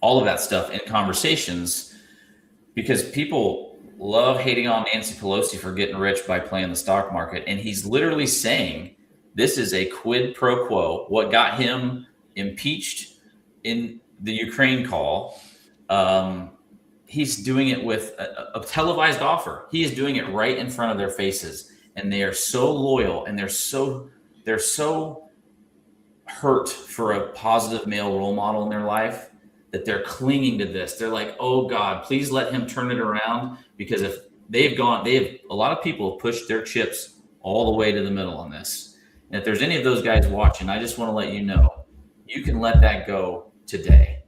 all of that stuff in conversations, because people love hating on Nancy Pelosi for getting rich by playing the stock market. And he's literally saying this is a quid pro quo. What got him impeached in the Ukraine call, he's doing it with a televised offer. He is doing it right in front of their faces. And they are so loyal, and they're so hurt for a positive male role model in their life that they're clinging to this. They're like, oh God, please let him turn it around, because if a lot of people have pushed their chips all the way to the middle on this. And if there's any of those guys watching, I just want to let you know, You can let that go today.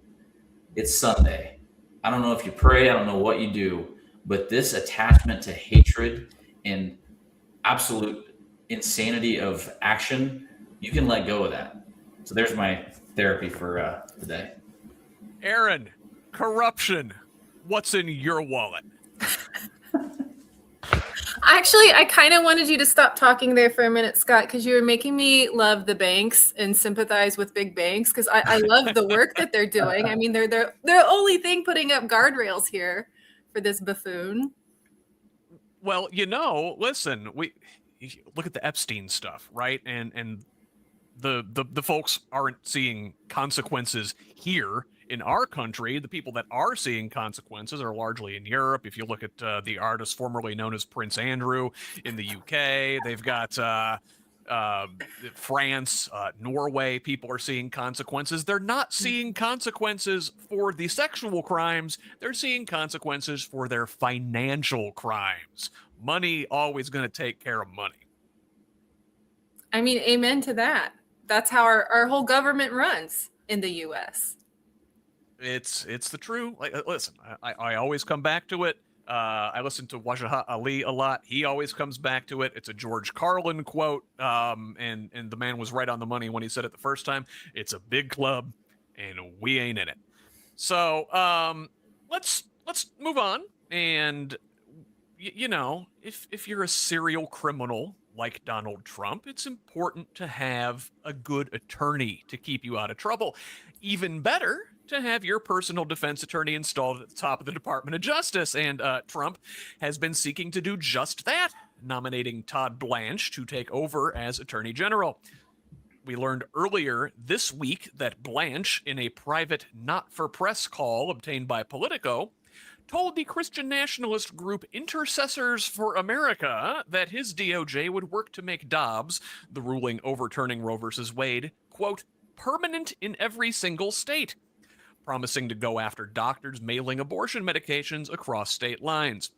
It's Sunday. I don't know if you pray, I don't know what you do, but this attachment to hatred and absolute insanity of action, you can let go of that. So there's my therapy for today. Erin, corruption. What's in your wallet? Actually, I kind of wanted you to stop talking there for a minute, Scott, because you were making me love the banks and sympathize with big banks, because I love the work that they're doing. I mean, they're the only thing putting up guardrails here for this buffoon. Well, listen, we look at the Epstein stuff, right? And the folks aren't seeing consequences here in our country. The people that are seeing consequences are largely in Europe. If you look at the artist formerly known as Prince Andrew in the UK, they've got France, Norway, people are seeing consequences. They're not seeing consequences for the sexual crimes. They're seeing consequences for their financial crimes. Money always going to take care of money. I mean, amen to that. That's how our whole government runs in the U.S. It's the true. Like, listen, I always come back to it. I listen to Wajahat Ali a lot. He always comes back to it. It's a George Carlin quote, and the man was right on the money when he said it the first time. It's a big club, and we ain't in it. So let's move on. And if you're a serial criminal like Donald Trump, it's important to have a good attorney to keep you out of trouble. Even better to have your personal defense attorney installed at the top of the Department of Justice. And Trump has been seeking to do just that, nominating Todd Blanche to take over as Attorney General. We learned earlier this week that Blanche, in a private not-for-press call obtained by Politico, told the Christian nationalist group Intercessors for America that his DOJ would work to make Dobbs, the ruling overturning Roe v. Wade, quote, permanent in every single state, promising to go after doctors mailing abortion medications across state lines.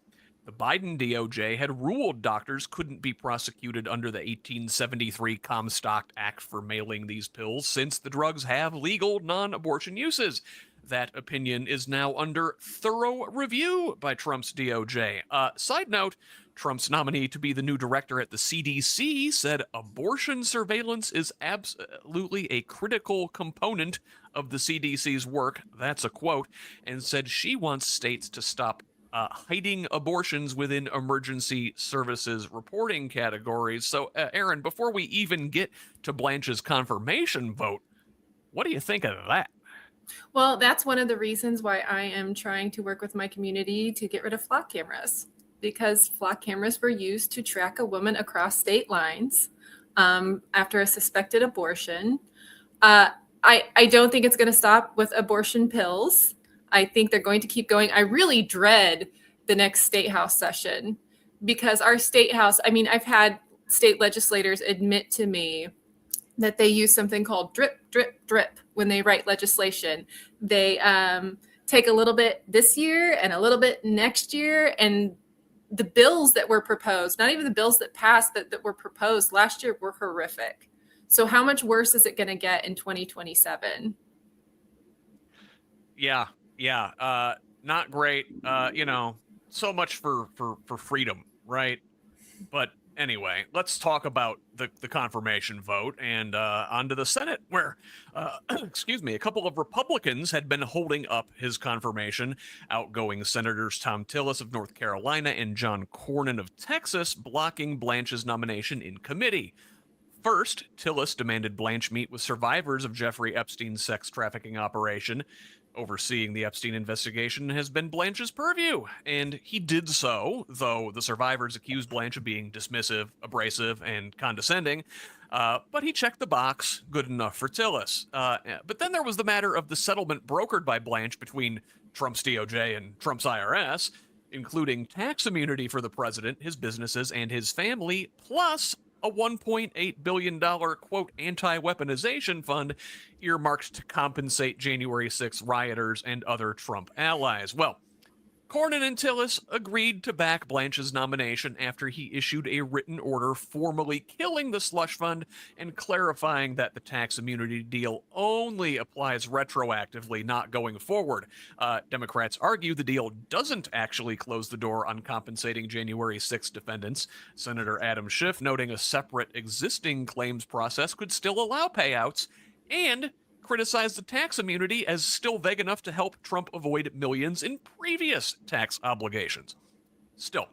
The Biden DOJ had ruled doctors couldn't be prosecuted under the 1873 Comstock Act for mailing these pills, since the drugs have legal non-abortion uses. That opinion is now under thorough review by Trump's DOJ. Side note, Trump's nominee to be the new director at the CDC said abortion surveillance is absolutely a critical component of the CDC's work. That's a quote. And said she wants states to stop hiding abortions within emergency services reporting categories. So, Erin, before we even get to Blanche's confirmation vote, what do you think of that? Well, that's one of the reasons why I am trying to work with my community to get rid of flock cameras, because flock cameras were used to track a woman across state lines after a suspected abortion. I don't think it's going to stop with abortion pills. I think they're going to keep going. I really dread the next state house session, because our state house, I mean, I've had state legislators admit to me that they use something called drip, drip, drip when they write legislation. They take a little bit this year and a little bit next year. And the bills that were proposed, not even the bills that passed that were proposed last year, were horrific. So how much worse is it going to get in 2027? Yeah. Not great. So much for freedom, right? But anyway, let's talk about the confirmation vote and onto the Senate, where, a couple of Republicans had been holding up his confirmation. Outgoing Senators Tom Tillis of North Carolina and John Cornyn of Texas blocking Blanche's nomination in committee. First, Tillis demanded Blanche meet with survivors of Jeffrey Epstein's sex trafficking operation. Overseeing the Epstein investigation has been Blanche's purview, and he did so, though the survivors accused Blanche of being dismissive, abrasive, and condescending. But he checked the box, good enough for Tillis. But then there was the matter of the settlement brokered by Blanche between Trump's DOJ and Trump's IRS, including tax immunity for the president, his businesses, and his family, plus a $1.8 billion, quote, anti-weaponization fund earmarked to compensate January 6 rioters and other Trump allies. Well, Cornyn and Tillis agreed to back Blanche's nomination after he issued a written order formally killing the slush fund and clarifying that the tax immunity deal only applies retroactively, not going forward. Democrats argue the deal doesn't actually close the door on compensating January 6 defendants. Senator Adam Schiff noting a separate existing claims process could still allow payouts, and criticized the tax immunity as still vague enough to help Trump avoid millions in previous tax obligations. Still,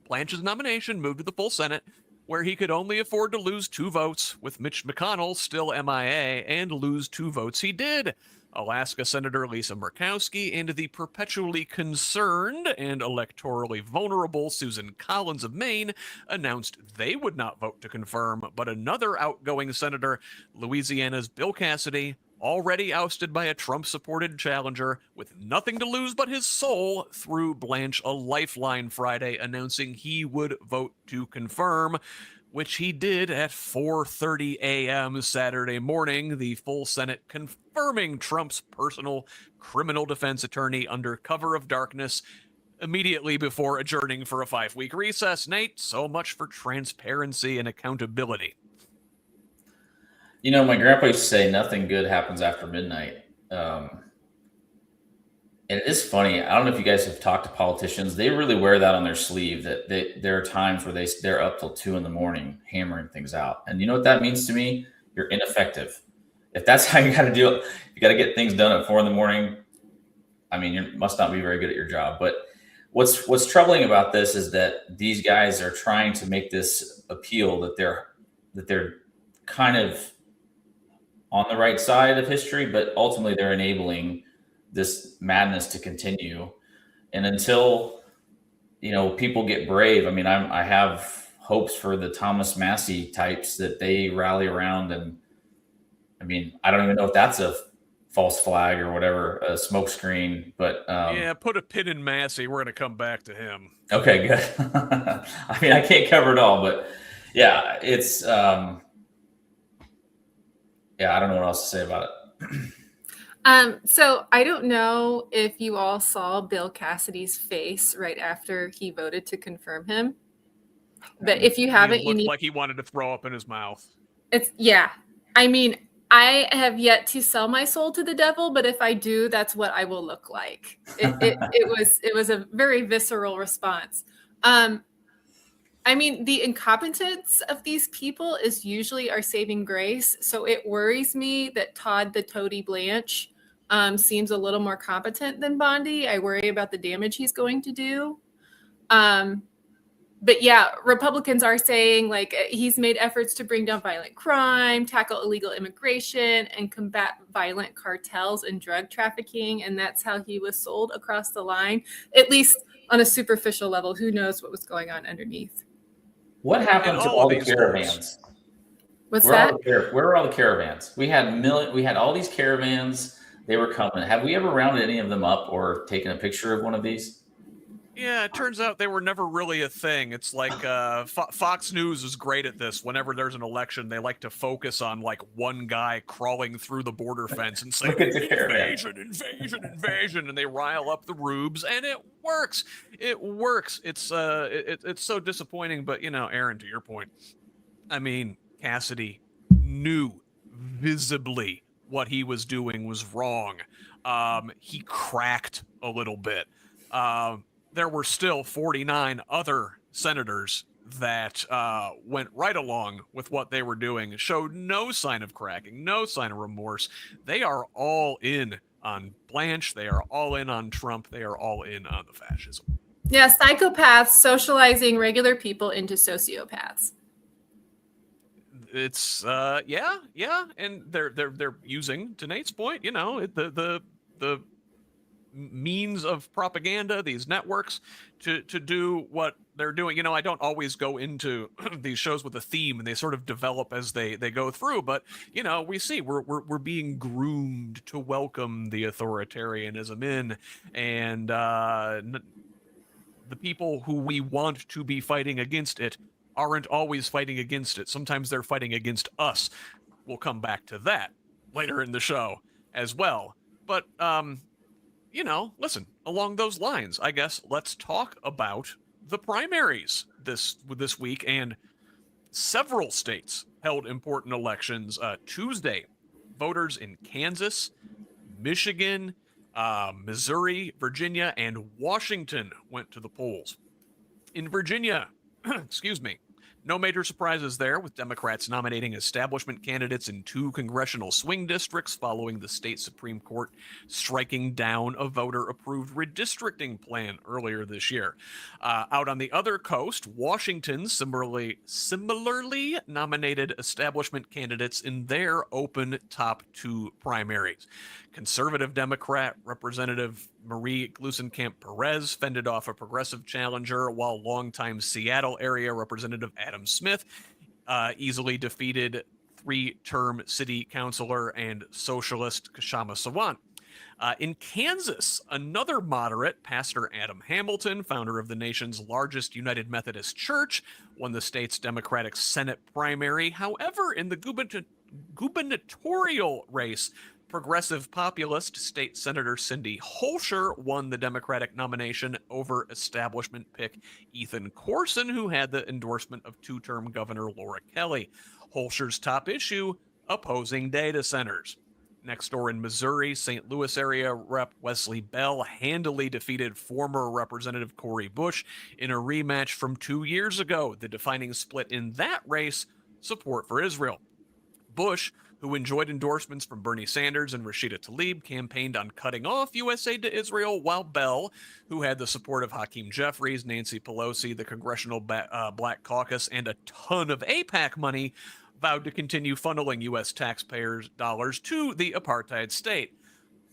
Blanche's nomination moved to the full Senate, where he could only afford to lose 2 votes, with Mitch McConnell still MIA, and lose 2 votes he did. Alaska Senator Lisa Murkowski and the perpetually concerned and electorally vulnerable Susan Collins of Maine announced they would not vote to confirm, but another outgoing senator, Louisiana's Bill Cassidy, already ousted by a Trump-supported challenger with nothing to lose but his soul, threw Blanche a lifeline Friday, announcing he would vote to confirm, which he did at 4:30 a.m. Saturday morning, the full Senate confirming Trump's personal criminal defense attorney under cover of darkness immediately before adjourning for a 5-week recess. Nate, so much for transparency and accountability. You know, my grandpa used to say nothing good happens after midnight. And it is funny. I don't know if you guys have talked to politicians. They really wear that on their sleeve, that there are times where they're up till 2 a.m. hammering things out. And you know what that means to me? You're ineffective. If that's how you got to do it, you got to get things done at 4 a.m. I mean, you must not be very good at your job. But what's troubling about this is that these guys are trying to make this appeal that they're kind of on the right side of history, but ultimately they're enabling this madness to continue. And until, people get brave, I mean, I have hopes for the Thomas Massey types that they rally around. And I mean, I don't even know if that's a false flag or whatever, a smoke screen, but yeah, put a pin in Massey. We're going to come back to him. Okay, good. I mean, I can't cover it all, but yeah, it's, I don't know what else to say about it. So I don't know if you all saw Bill Cassidy's face right after he voted to confirm him, but if you haven't, you need, like he wanted to throw up in his mouth. I mean, I have yet to sell my soul to the devil, but if I do, that's what I will look like. It was a very visceral response. I mean, the incompetence of these people is usually our saving grace. So it worries me that Todd the Toady Blanche seems a little more competent than Bondi. I worry about the damage he's going to do. But yeah, Republicans are saying like he's made efforts to bring down violent crime, tackle illegal immigration, and combat violent cartels and drug trafficking. And that's how he was sold across the line, at least on a superficial level. Who knows what was going on underneath? What happened to all the caravans? What's that? Where are all the caravans? We had all these caravans. They were coming. Have we ever rounded any of them up or taken a picture of one of these? Yeah, it turns out they were never really a thing. It's like Fox News is great at this. Whenever there's an election, they like to focus on like one guy crawling through the border fence and say invasion, and they rile up the rubes, and it works. It works. It's so disappointing, but Erin, to your point, I mean, Cassidy knew visibly what he was doing was wrong. He cracked a little bit. There were still 49 other senators that went right along with what they were doing, showed no sign of cracking, no sign of remorse. They are all in on Blanche. They are all in on Trump. They are all in on the fascism. Yeah, psychopaths socializing regular people into sociopaths. It's yeah, and they're using, to Nate's point, the means of propaganda, these networks, to do what they're doing. I don't always go into these shows with a theme, and they sort of develop as they go through. But we see we're being groomed to welcome the authoritarianism in, and the people who we want to be fighting against it aren't always fighting against it. Sometimes they're fighting against us. We'll come back to that later in the show as well. But listen, along those lines, I guess let's talk about the primaries this week. And several states held important elections Tuesday. Voters in Kansas, Michigan, Missouri, Virginia, and Washington went to the polls. In Virginia, excuse me, no major surprises there, with Democrats nominating establishment candidates in 2 congressional swing districts following the state Supreme Court striking down a voter-approved redistricting plan earlier this year. Out on the other coast, Washington similarly nominated establishment candidates in their open top 2 primaries. Conservative Democrat Representative Marie Gluesenkamp Perez fended off a progressive challenger, while longtime Seattle area Representative Adam Smith easily defeated 3-term city councilor and socialist Kshama Sawant. In Kansas, another moderate, Pastor Adam Hamilton, founder of the nation's largest United Methodist Church, won the state's Democratic Senate primary. However, in the gubernatorial race, progressive populist State Senator Cindy Holscher won the Democratic nomination over establishment pick Ethan Corson, who had the endorsement of 2-term Governor Laura Kelly. Holscher's top issue, opposing data centers. Next door in Missouri, St. Louis area Rep. Wesley Bell handily defeated former Representative Cori Bush in a rematch from 2 years ago. The defining split in that race, support for Israel. Bush, who enjoyed endorsements from Bernie Sanders and Rashida Tlaib, campaigned on cutting off U.S. aid to Israel, while Bell, who had the support of Hakeem Jeffries, Nancy Pelosi, the Congressional Black Caucus, and a ton of AIPAC money, vowed to continue funneling U.S. taxpayers' dollars to the apartheid state.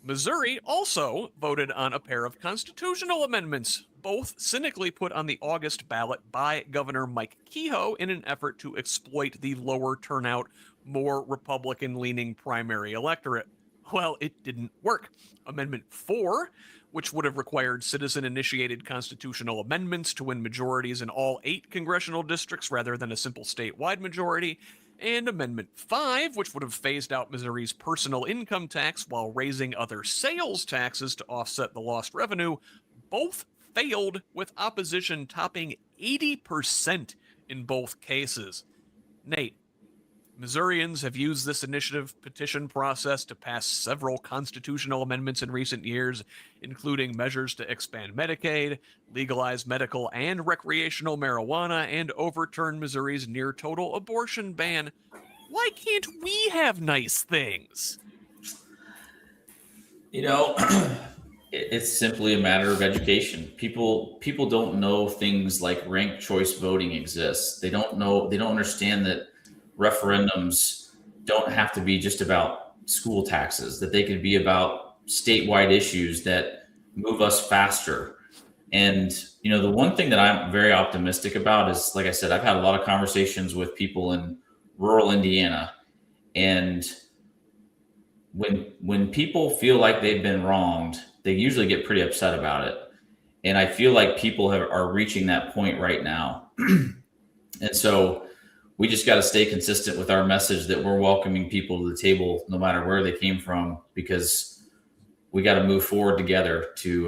Missouri also voted on a pair of constitutional amendments, both cynically put on the August ballot by Governor Mike Kehoe in an effort to exploit the lower turnout, more Republican-leaning primary electorate. Well, it didn't work. Amendment 4, which would have required citizen-initiated constitutional amendments to win majorities in all 8 congressional districts rather than a simple statewide majority, and Amendment 5, which would have phased out Missouri's personal income tax while raising other sales taxes to offset the lost revenue, both failed, with opposition topping 80% in both cases. Nate, Missourians have used this initiative petition process to pass several constitutional amendments in recent years, including measures to expand Medicaid, legalize medical and recreational marijuana, and overturn Missouri's near-total abortion ban. Why can't we have nice things? It's simply a matter of education. People don't know things like ranked choice voting exists. They don't understand that referendums don't have to be just about school taxes, that they could be about statewide issues that move us faster. And, the one thing that I'm very optimistic about is, like I said, I've had a lot of conversations with people in rural Indiana. And when people feel like they've been wronged, they usually get pretty upset about it. And I feel like people are reaching that point right now. And so we just got to stay consistent with our message that we're welcoming people to the table, no matter where they came from, because we got to move forward together to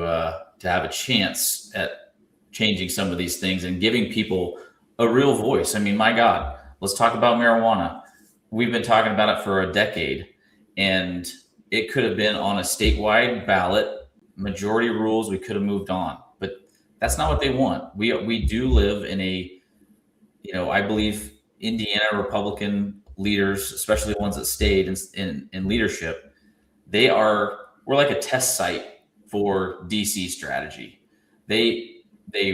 have a chance at changing some of these things and giving people a real voice. I mean, my God, let's talk about marijuana. We've been talking about it for a decade, and it could have been on a statewide ballot, majority rules. We could have moved on, but that's not what they want. We do live in I believe Indiana Republican leaders, especially the ones that stayed in leadership, we're like a test site for DC strategy. They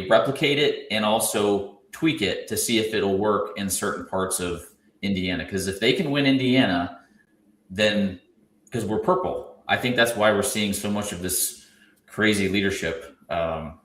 replicate it and also tweak it to see if it'll work in certain parts of Indiana. Because if they can win Indiana, then because we're purple, I think that's why we're seeing so much of this crazy leadership. But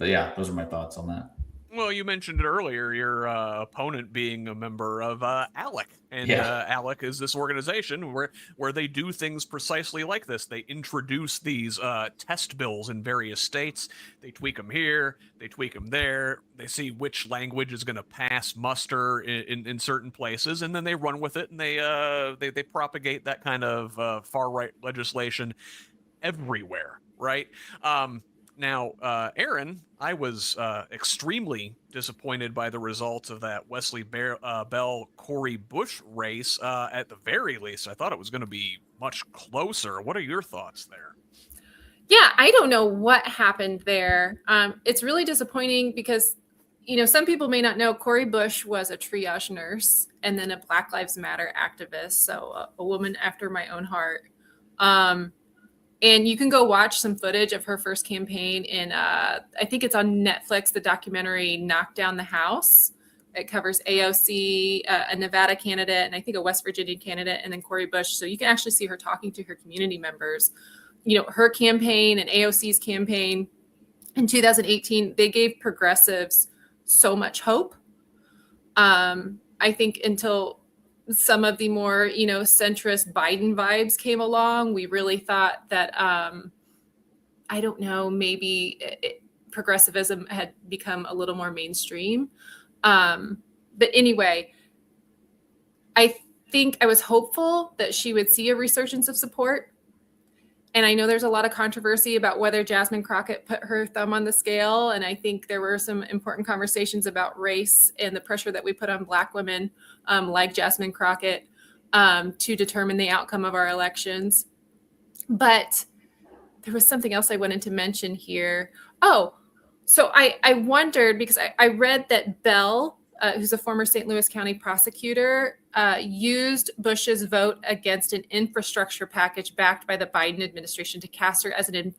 yeah, those are my thoughts on that. Well, you mentioned it earlier, your opponent being a member of ALEC. And ALEC is this organization where they do things precisely like this. They introduce these test bills in various states. They tweak them here, they tweak them there. They see which language is going to pass muster in certain places, and then they run with it, and they propagate that kind of far-right legislation everywhere. right? Now, Erin, I was extremely disappointed by the results of that Wesley Bell Cori Bush race. At the very least, I thought it was going to be much closer. What are your thoughts there? Yeah, I don't know what happened there. It's really disappointing because, some people may not know Cori Bush was a triage nurse and then a Black Lives Matter activist. So a woman after my own heart. And you can go watch some footage of her first campaign in, I think it's on Netflix, the documentary Knock Down the House. It covers AOC, a Nevada candidate, and I think a West Virginia candidate, and then Cori Bush. So you can actually see her talking to her community members. Her campaign and AOC's campaign in 2018, they gave progressives so much hope. I think until some of the more, centrist Biden vibes came along, we really thought that, I don't know, maybe progressivism had become a little more mainstream. But anyway, I think I was hopeful that she would see a resurgence of support. And I know there's a lot of controversy about whether Jasmine Crockett put her thumb on the scale. And I think there were some important conversations about race and the pressure that we put on Black women, like Jasmine Crockett, to determine the outcome of our elections. But there was something else I wanted to mention here. Oh, so I wondered, because I read that Bell, who's a former St. Louis County prosecutor, used Bush's vote against an infrastructure package backed by the Biden administration to cast her as an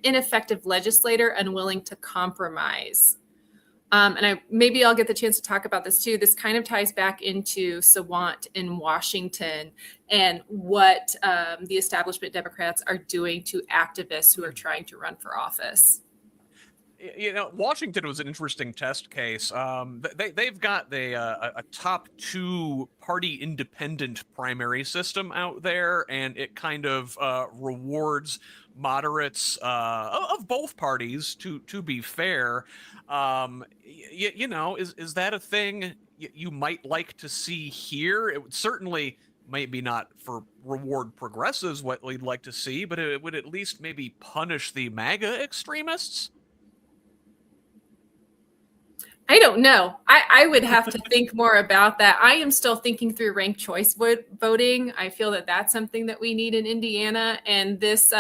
ineffective legislator unwilling to compromise. And maybe I'll get the chance to talk about this too. This kind of ties back into Sawant in Washington and what the establishment Democrats are doing to activists who are trying to run for office. Washington was an interesting test case. They've got a top two party independent primary system out there, and it kind of rewards moderates of both parties. To be fair, is that a thing you might like to see here? It would certainly. Maybe not for reward progressives what we'd like to see, but it would at least maybe punish the MAGA extremists. I don't know. I would have to think more about that. I am still thinking through ranked choice voting. I feel that that's something that we need in Indiana. And this,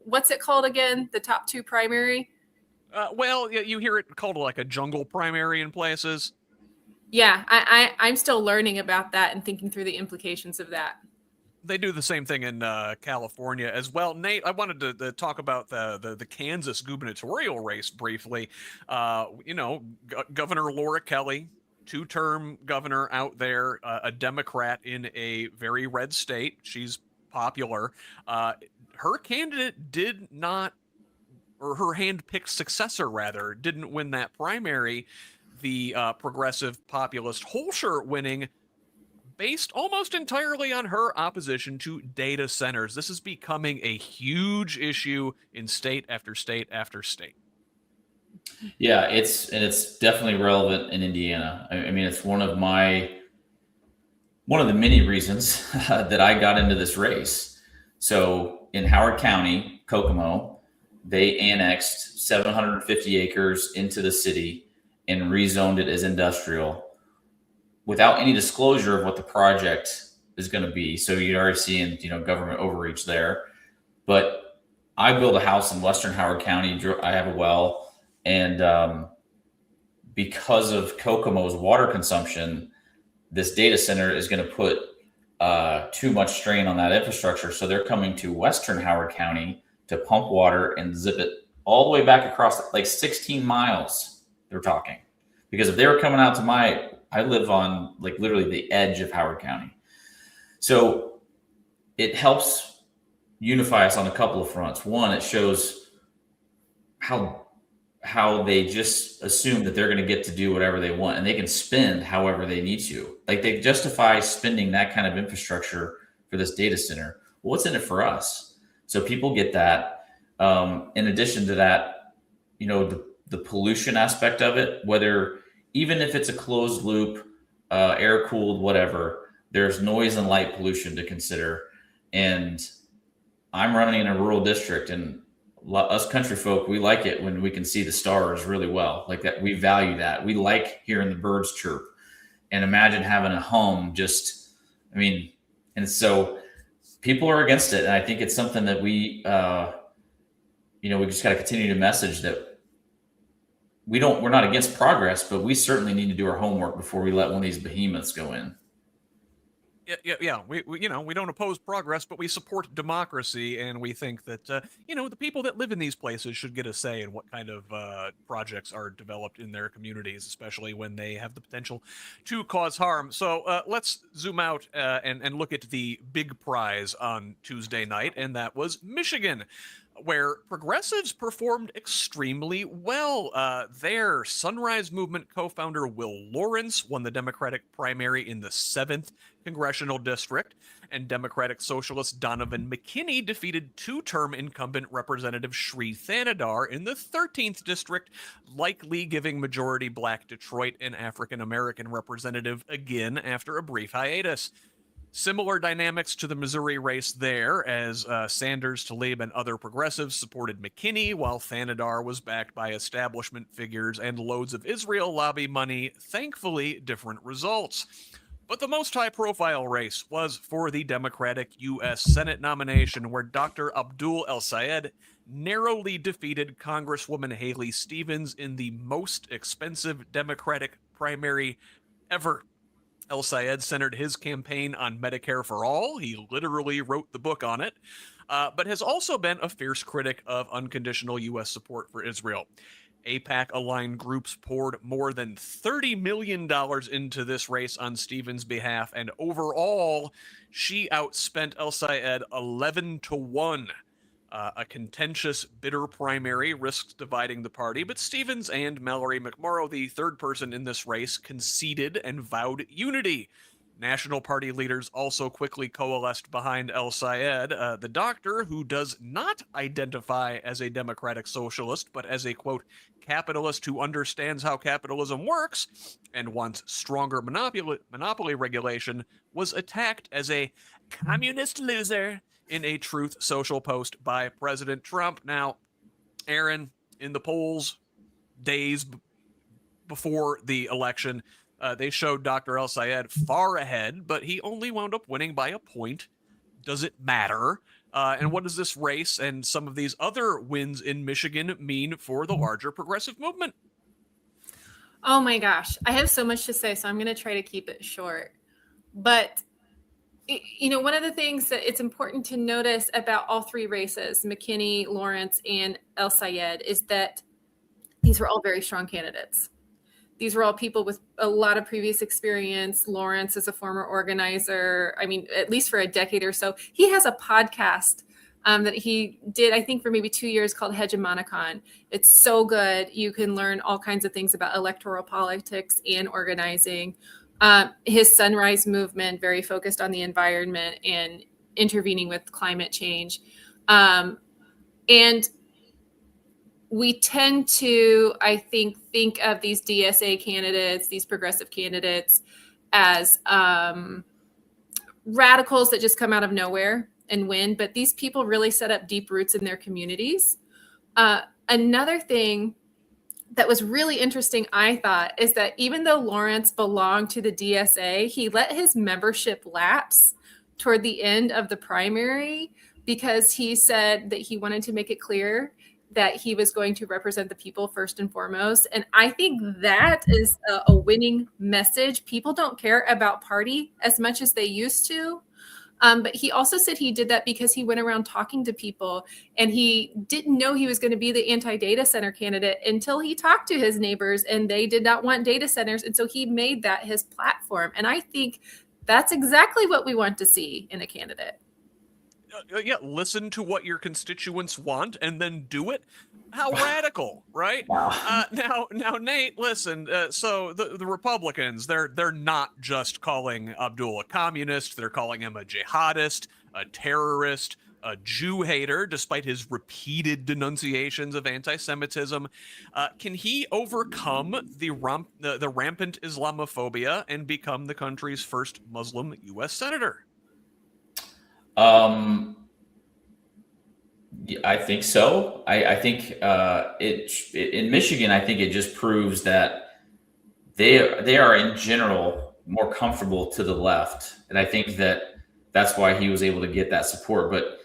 what's it called again? The top two primary? Well, you hear it called like a jungle primary in places. Yeah, I'm still learning about that and thinking through the implications of that. They do the same thing in California as well. Nate, I wanted to talk about the Kansas gubernatorial race briefly. Governor Laura Kelly, two-term governor out there, a Democrat in a very red state. She's popular. Her candidate did not, or her hand-picked successor, rather, didn't win that primary. The progressive populist Holscher winning based almost entirely on her opposition to data centers. This is becoming a huge issue in state after state after state. Yeah, it's definitely relevant in Indiana. I mean, it's one of the many reasons that I got into this race. So in Howard County, Kokomo, they annexed 750 acres into the city and rezoned it as industrial without any disclosure of what the project is going to be. So you're already seeing, government overreach there. But I built a house in Western Howard County. I have a well. And because of Kokomo's water consumption, this data center is going to put too much strain on that infrastructure. So they're coming to Western Howard County to pump water and zip it all the way back across like 16 miles. They're talking. Because if they were coming out to I live on like literally the edge of Howard County. So it helps unify us on a couple of fronts. One, it shows how they just assume that they're going to get to do whatever they want and they can spend however they need to. Like they justify spending that kind of infrastructure for this data center. Well, what's in it for us? So people get that. In addition to that, the pollution aspect of it, whether even if it's a closed loop, air cooled, whatever, there's noise and light pollution to consider. And I'm running in a rural district, and us country folk, we like it when we can see the stars really well. Like that, we value that. We like hearing the birds chirp. And imagine having a home and so people are against it. And I think it's something that we just got to continue to message that we're not against progress, but we certainly need to do our homework before we let one of these behemoths go in. Yeah. We don't oppose progress, but we support democracy, and we think that the people that live in these places should get a say in what kind of projects are developed in their communities, especially when they have the potential to cause harm. So let's zoom out and look at the big prize on Tuesday night, and that was Michigan, where progressives performed extremely well. Their Sunrise Movement co-founder Will Lawrence won the Democratic primary in the 7th congressional district, and Democratic Socialist Donavan McKinney defeated two-term incumbent Representative Shri Thanadar in the 13th district, likely giving majority Black Detroit an African-American representative again after a brief hiatus. Similar dynamics to the Missouri race there, as Sanders, Tlaib, and other progressives supported McKinney, while Thanadar was backed by establishment figures and loads of Israel lobby money. Thankfully, different results. But the most high-profile race was for the Democratic U.S. Senate nomination, where Dr. Abdul El-Sayed narrowly defeated Congresswoman Haley Stevens in the most expensive Democratic primary ever. El-Sayed centered his campaign on Medicare for All. He literally wrote the book on it, but has also been a fierce critic of unconditional U.S. support for Israel. AIPAC-aligned groups poured more than $30 million into this race on Stevens' behalf, and overall, she outspent El-Sayed 11-1. A contentious, bitter primary risks dividing the party, but Stevens and Mallory McMorrow, the third person in this race, conceded and vowed unity. National party leaders also quickly coalesced behind El-Sayed, the doctor, who does not identify as a democratic socialist, but as a, quote, capitalist who understands how capitalism works and wants stronger monopoly regulation, was attacked as a communist loser in a Truth Social post by President Trump. Now, Erin, in the polls days before the election, they showed Dr. El-Sayed far ahead, but he only wound up winning by a point. Does it matter? And what does this race and some of these other wins in Michigan mean for the larger progressive movement? Oh my gosh, I have so much to say, so I'm going to try to keep it short. But one of the things that it's important to notice about all three races, McKinney, Lawrence, and El-Sayed, is that these were all very strong candidates. These were all people with a lot of previous experience. Lawrence is a former organizer, at least for a decade or so. He has a podcast that he did, I think, for maybe 2 years called Hegemonicon. It's so good. You can learn all kinds of things about electoral politics and organizing. His Sunrise Movement, very focused on the environment and intervening with climate change. And we tend to, I think of these DSA candidates, these progressive candidates, as radicals that just come out of nowhere and win. But these people really set up deep roots in their communities. Another thing that was really interesting, I thought, is that even though Lawrence belonged to the DSA, he let his membership lapse toward the end of the primary because he said that he wanted to make it clear that he was going to represent the people first and foremost. And I think that is a winning message. People don't care about party as much as they used to. But he also said he did that because he went around talking to people, and he didn't know he was going to be the anti-data center candidate until he talked to his neighbors, and they did not want data centers. And so he made that his platform. And I think that's exactly what we want to see in a candidate. Yeah, listen to what your constituents want and then do it. How radical, right? Now, Nate, listen. So the Republicans, they're not just calling Abdul a communist; they're calling him a jihadist, a terrorist, a Jew hater, despite his repeated denunciations of anti-Semitism. Can he overcome the rampant Islamophobia and become the country's first Muslim U.S. senator? I think so. I think in Michigan, I think it just proves that they are in general more comfortable to the left, and I think that's why he was able to get that support. But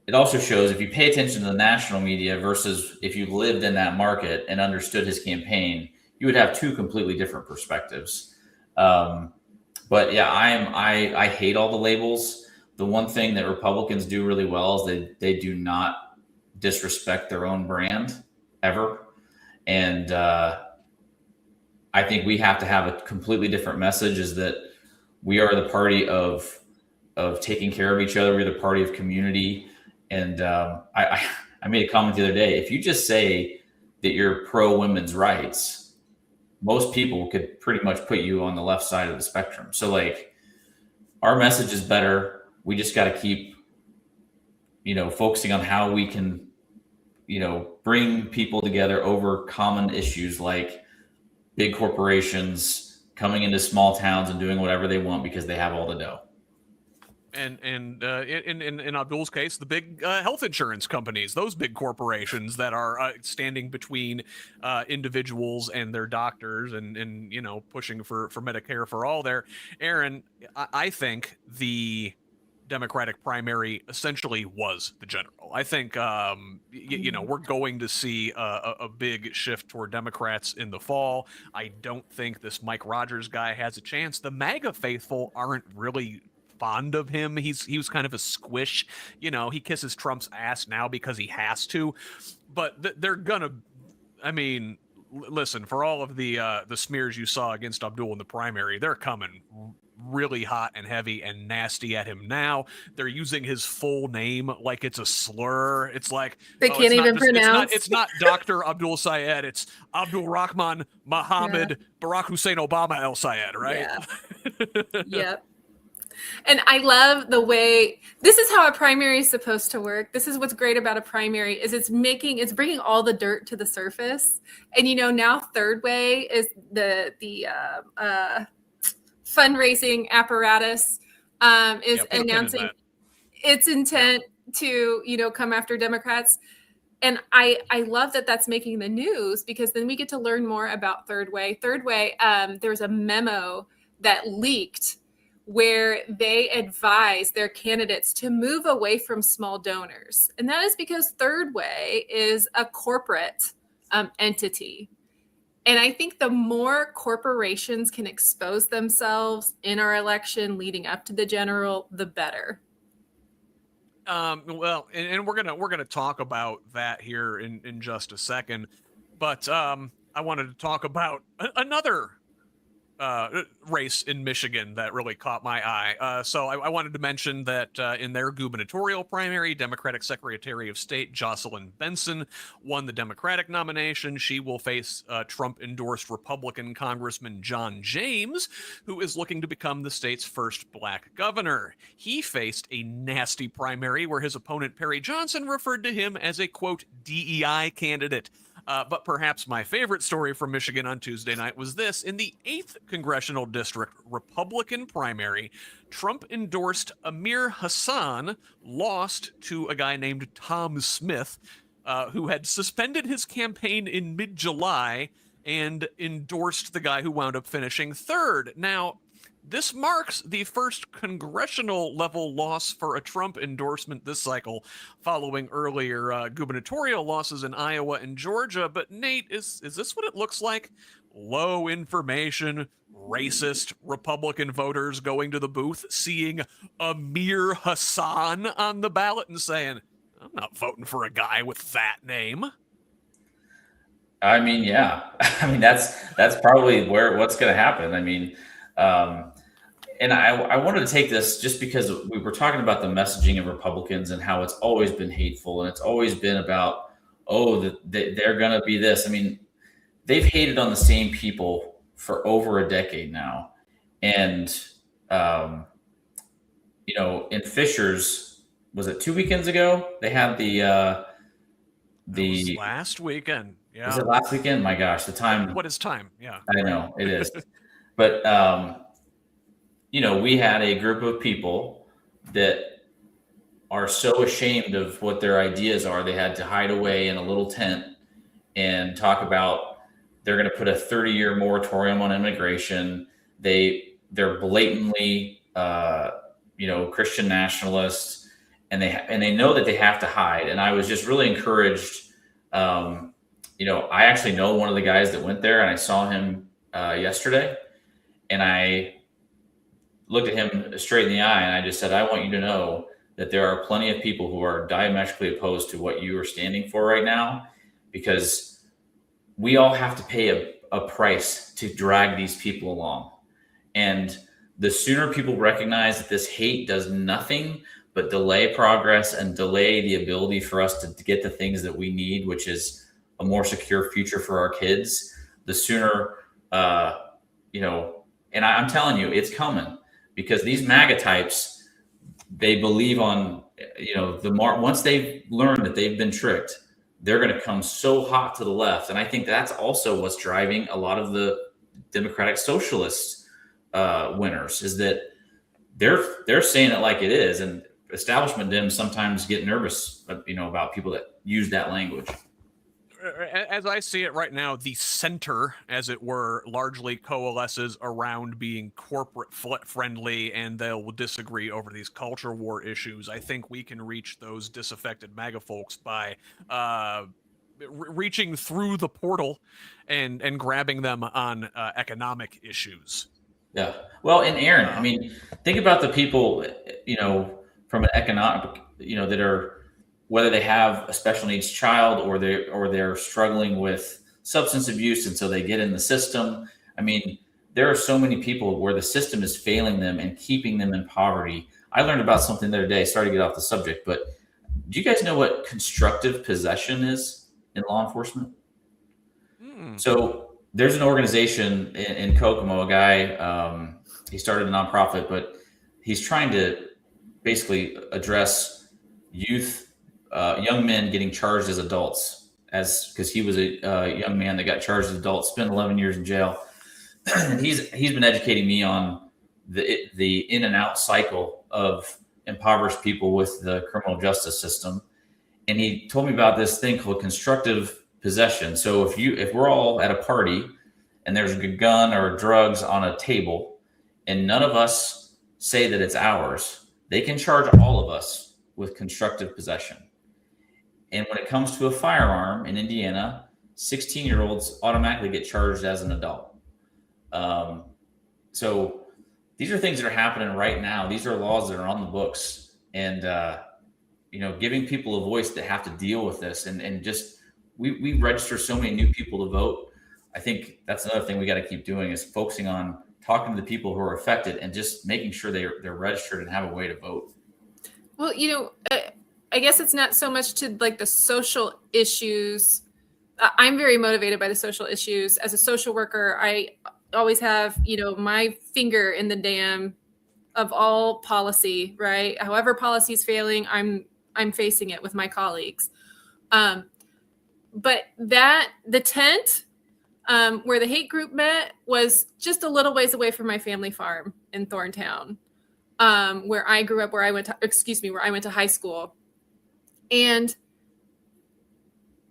it also shows, if you pay attention to the national media versus if you lived in that market and understood his campaign, you would have two completely different perspectives. But yeah, I hate all the labels. The one thing that Republicans do really well is they do not disrespect their own brand ever. And I think we have to have a completely different message, is that we are the party of taking care of each other. We're the party of community. And I made a comment the other day. If you just say that you're pro women's rights, most people could pretty much put you on the left side of the spectrum. So like, our message is better. We just got to keep, focusing on how we can, bring people together over common issues like big corporations coming into small towns and doing whatever they want because they have all the dough. And in Abdul's case, the big health insurance companies, those big corporations that are standing between individuals and their doctors and pushing for Medicare for all there. Erin, I think the Democratic primary essentially was the general. I think we're going to see a big shift toward Democrats in the fall. I don't think this Mike Rogers guy has a chance. The MAGA faithful aren't really fond of him. He was kind of a squish. He kisses Trump's ass now because he has to. But they're gonna. I mean, listen, for all of the smears you saw against Abdul in the primary, they're coming really hot and heavy and nasty at him now. They're using his full name like it's a slur. It's like they can't even pronounce. It's not Dr. Abdul El-Sayed. It's Abdul Rahman Mohammed Barack Hussein Obama El-Sayed, right? Yeah. Yep. And I love the way this is how a primary is supposed to work. This is what's great about a primary is it's bringing all the dirt to the surface. And now Third Way is the fundraising apparatus is announcing its intent to come after Democrats. And I love that that's making the news, because then we get to learn more about Third Way. Third Way, there's a memo that leaked where they advise their candidates to move away from small donors. And that is because Third Way is a corporate entity. And I think the more corporations can expose themselves in our election leading up to the general, the better. Well, and we're gonna talk about that here in just a second. But I wanted to talk about another race in Michigan that really caught my eye. So I wanted to mention that in their gubernatorial primary, Democratic Secretary of State Jocelyn Benson won the Democratic nomination. She will face Trump-endorsed Republican Congressman John James, who is looking to become the state's first black governor. He faced a nasty primary where his opponent Perry Johnson referred to him as a, quote, DEI candidate. But perhaps my favorite story from Michigan on Tuesday night was this. In the 8th Congressional District Republican primary, Trump-endorsed Amir Hassan lost to a guy named Tom Smith, who had suspended his campaign in mid-July and endorsed the guy who wound up finishing third. Now, this marks the first congressional level loss for a Trump endorsement this cycle, following earlier gubernatorial losses in Iowa and Georgia. But Nate, is this what it looks like? Low information, racist Republican voters going to the booth, seeing Amir Hassan on the ballot and saying, I'm not voting for a guy with that name. I mean, yeah. I mean, that's probably what's going to happen. I mean, and I wanted to take this just because we were talking about the messaging of Republicans and how it's always been hateful, and it's always been about, they're going to be this. I mean, they've hated on the same people for over a decade now. And, in Fishers, was it 2 weekends ago? They had the last weekend. Yeah. Was it last weekend? My gosh, the time. What is time? Yeah. I know it is. But, we had a group of people that are so ashamed of what their ideas are. They had to hide away in a little tent and talk about they're going to put a 30-year moratorium on immigration. They're blatantly, Christian nationalists, and they know that they have to hide. And I was just really encouraged. I actually know one of the guys that went there, and I saw him yesterday, and I looked at him straight in the eye, and I just said, I want you to know that there are plenty of people who are diametrically opposed to what you are standing for right now, because we all have to pay a price to drag these people along. And the sooner people recognize that this hate does nothing but delay progress and delay the ability for us to get the things that we need, which is a more secure future for our kids, the sooner, and I'm telling you, it's coming, because these MAGA types, they believe on, once they've learned that they've been tricked, they're going to come so hot to the left. And I think that's also what's driving a lot of the Democratic Socialist winners, is that they're saying it like it is. And establishment Dems sometimes get nervous, about people that use that language. As I see it right now, the center, as it were, largely coalesces around being corporate friendly, and they'll disagree over these culture war issues. I think we can reach those disaffected MAGA folks by reaching through the portal and grabbing them on economic issues. Yeah. Well, and Erin, think about the people, from an economic, that are, whether they have a special needs child or they're struggling with substance abuse, and so they get in the system. There are so many people where the system is failing them and keeping them in poverty. I learned about something the other day. Sorry to get off the subject, but do you guys know what constructive possession is in law enforcement? So there's an organization in Kokomo, a guy, he started a nonprofit, but he's trying to basically address young men getting charged as adults, because he was a young man that got charged as adults, spent 11 years in jail. And he's been educating me on the in and out cycle of impoverished people with the criminal justice system. And he told me about this thing called constructive possession. So if we're all at a party and there's a gun or drugs on a table, and none of us say that it's ours, they can charge all of us with constructive possession. And when it comes to a firearm in Indiana, 16-year-olds automatically get charged as an adult. So these are things that are happening right now. These are laws that are on the books, and giving people a voice that have to deal with this, and just we register so many new people to vote. I think that's another thing we got to keep doing, is focusing on talking to the people who are affected and just making sure they're registered and have a way to vote. Well, I guess it's not so much to like the social issues. I'm very motivated by the social issues. As a social worker, I always have, my finger in the dam of all policy, right? However policy is failing, I'm facing it with my colleagues. But the tent where the hate group met was just a little ways away from my family farm in Thorntown, where I grew up, where I went to high school. And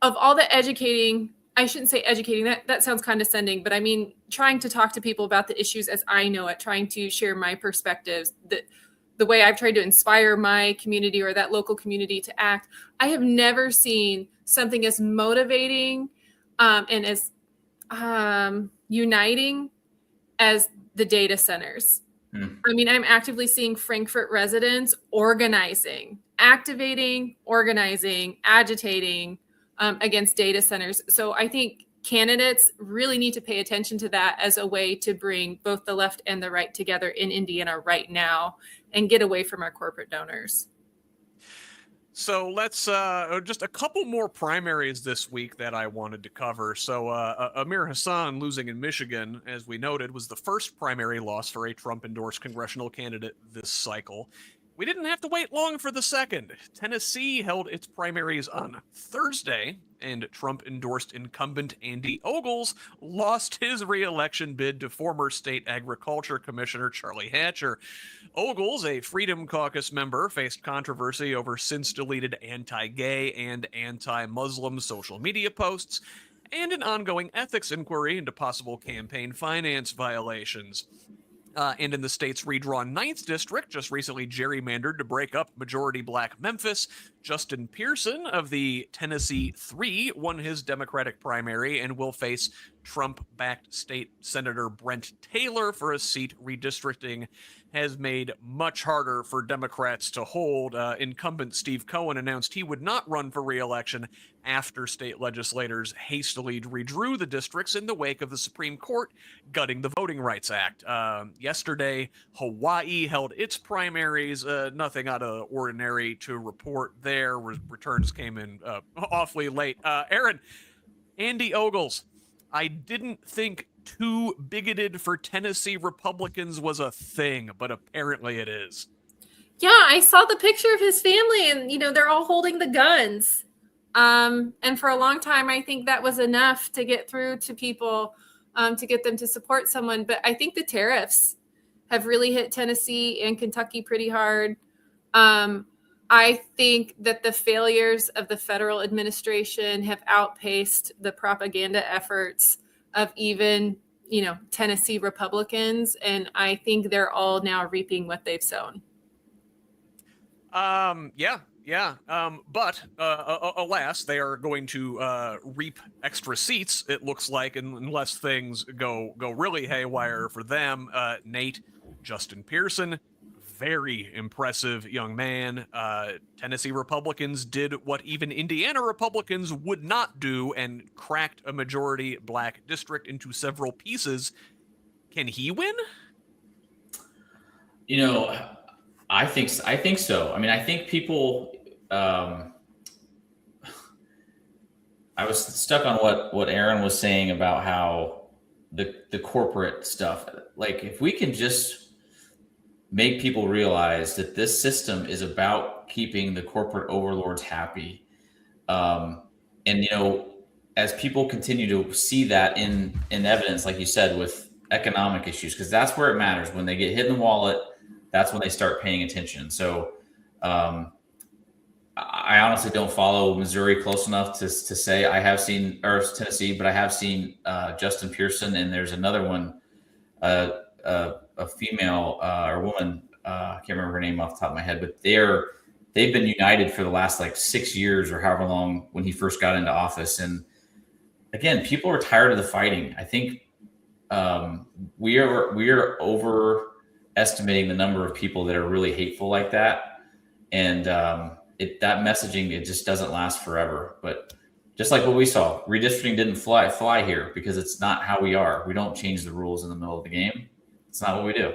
of all the educating, I shouldn't say educating, that sounds condescending, but trying to talk to people about the issues as I know it, trying to share my perspectives, the way I've tried to inspire my community or that local community to act. I have never seen something as motivating and as uniting as the data centers. I'm actively seeing Frankfurt residents activating, organizing, agitating against data centers. So I think candidates really need to pay attention to that as a way to bring both the left and the right together in Indiana right now and get away from our corporate donors. So let's just a couple more primaries this week that I wanted to cover. So Amir Hassan losing in Michigan, as we noted, was the first primary loss for a Trump-endorsed congressional candidate this cycle. We didn't have to wait long for the second. Tennessee held its primaries on Thursday, and Trump-endorsed incumbent Andy Ogles lost his re-election bid to former state agriculture commissioner Charlie Hatcher. Ogles, a Freedom Caucus member, faced controversy over since-deleted anti-gay and anti-Muslim social media posts, and an ongoing ethics inquiry into possible campaign finance violations. And in the state's redrawn 9th district, just recently gerrymandered to break up majority black Memphis, Justin Pearson of the Tennessee 3 won his Democratic primary and will face Trump-backed State Senator Brent Taylor for a seat. Redistricting has made much harder for Democrats to hold. Incumbent Steve Cohen announced he would not run for re-election after state legislators hastily redrew the districts in the wake of the Supreme Court gutting the Voting Rights Act. Yesterday, Hawaii held its primaries. Nothing out of ordinary to report there. Returns came in awfully late. Erin, Andy Ogles, I didn't think too bigoted for Tennessee Republicans was a thing, but apparently it is. Yeah, I saw the picture of his family, and they're all holding the guns. And for a long time, I think that was enough to get through to people, to get them to support someone. But I think the tariffs have really hit Tennessee and Kentucky pretty hard. I think that the failures of the federal administration have outpaced the propaganda efforts of even, Tennessee Republicans. And I think they're all now reaping what they've sown. Yeah. But alas, they are going to reap extra seats, it looks like, unless things go really haywire for them. Nate, Justin Pearson, very impressive young man. Tennessee Republicans did what even Indiana Republicans would not do and cracked a majority black district into several pieces. Can he win? I think so. I mean, I think people. I was stuck on what Erin was saying about how the corporate stuff. Like, if we can just make people realize that this system is about keeping the corporate overlords happy, and as people continue to see that in evidence, like you said, with economic issues, because that's where it matters. When they get hit in the wallet, that's when they start paying attention. So I honestly don't follow Missouri close enough to say I have seen, or Tennessee, but I have seen Justin Pearson, and there's another one, a female or woman, I can't remember her name off the top of my head, but they've been united for the last 6 years or however long when he first got into office. And again, people are tired of the fighting. I think we are overestimating the number of people that are really hateful like that. And that messaging, it just doesn't last forever. But just like what we saw, redistricting didn't fly here because it's not how we are. We don't change the rules in the middle of the game. It's not what we do.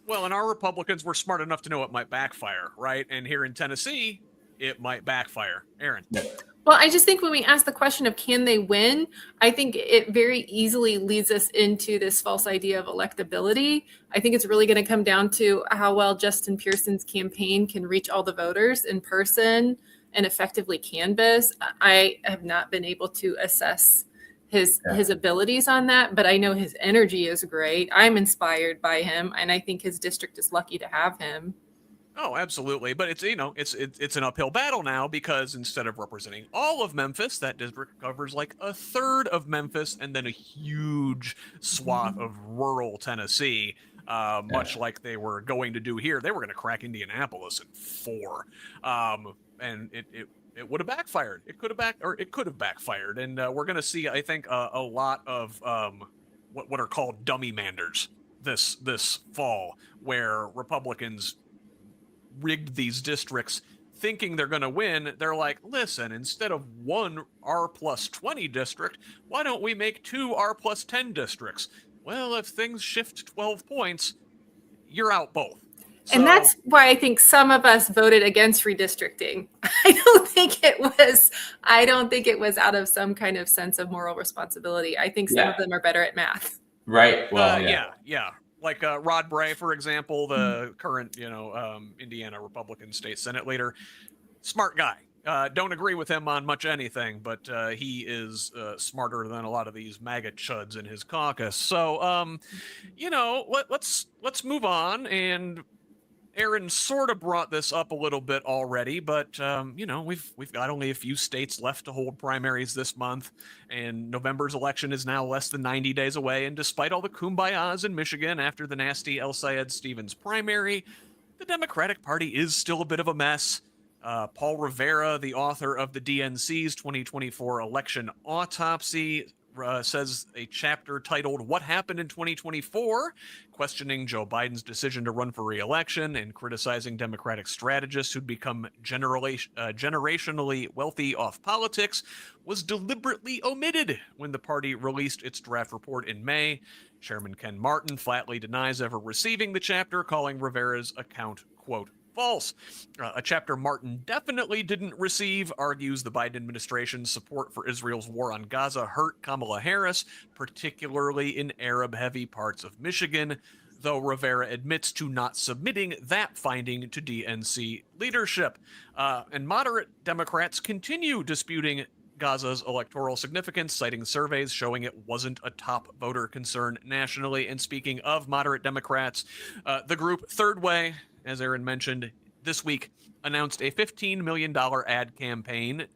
Well, and our Republicans were smart enough to know it might backfire, right? And here in Tennessee, it might backfire. Erin. Yeah. Well, I just think when we ask the question of can they win, I think it very easily leads us into this false idea of electability. I think it's really going to come down to how well Justin Pearson's campaign can reach all the voters in person and effectively canvass. I have not been able to assess his abilities on that, but I know his energy is great. I'm inspired by him, and I think his district is lucky to have him. Oh, absolutely. But it's an uphill battle now, because instead of representing all of Memphis, that district covers a third of Memphis and then a huge swath of rural Tennessee, much like they were going to do here. They were going to crack Indianapolis in 4. And it would have backfired. It could have backfired. And we're going to see, I think, a lot of what are called dummy manders this fall, where Republicans rigged these districts thinking they're going to win. They're like, listen, instead of one R+20 district, why don't we make 2 R+10 districts? Well, if things shift 12 points, you're out both. And that's why I think some of us voted against redistricting. I don't think it was out of some kind of sense of moral responsibility. I think some of them are better at math. Right. Well, yeah. Like Rod Bray, for example, the current, Indiana Republican state Senate leader, smart guy. Don't agree with him on much anything, but he is smarter than a lot of these MAGA chuds in his caucus. So, let's move on. And Erin sort of brought this up a little bit already, but we've got only a few states left to hold primaries this month, and November's election is now less than 90 days away. And despite all the kumbayas in Michigan after the nasty El-Sayed Stevens primary, the Democratic Party is still a bit of a mess. Paul Rivera, the author of the DNC's 2024 election autopsy, says a chapter titled "What Happened in 2024," questioning Joe Biden's decision to run for re-election and criticizing Democratic strategists who'd become generationally wealthy off politics, was deliberately omitted when the party released its draft report in May. Chairman Ken Martin flatly denies ever receiving the chapter, calling Rivera's account, quote, false. A chapter Martin definitely didn't receive argues the Biden administration's support for Israel's war on Gaza hurt Kamala Harris, particularly in Arab-heavy parts of Michigan, though Rivera admits to not submitting that finding to DNC leadership. And moderate Democrats continue disputing Gaza's electoral significance, citing surveys showing it wasn't a top voter concern nationally. And speaking of moderate Democrats, the group Third Way, as Erin mentioned, this week announced a $15 million ad campaign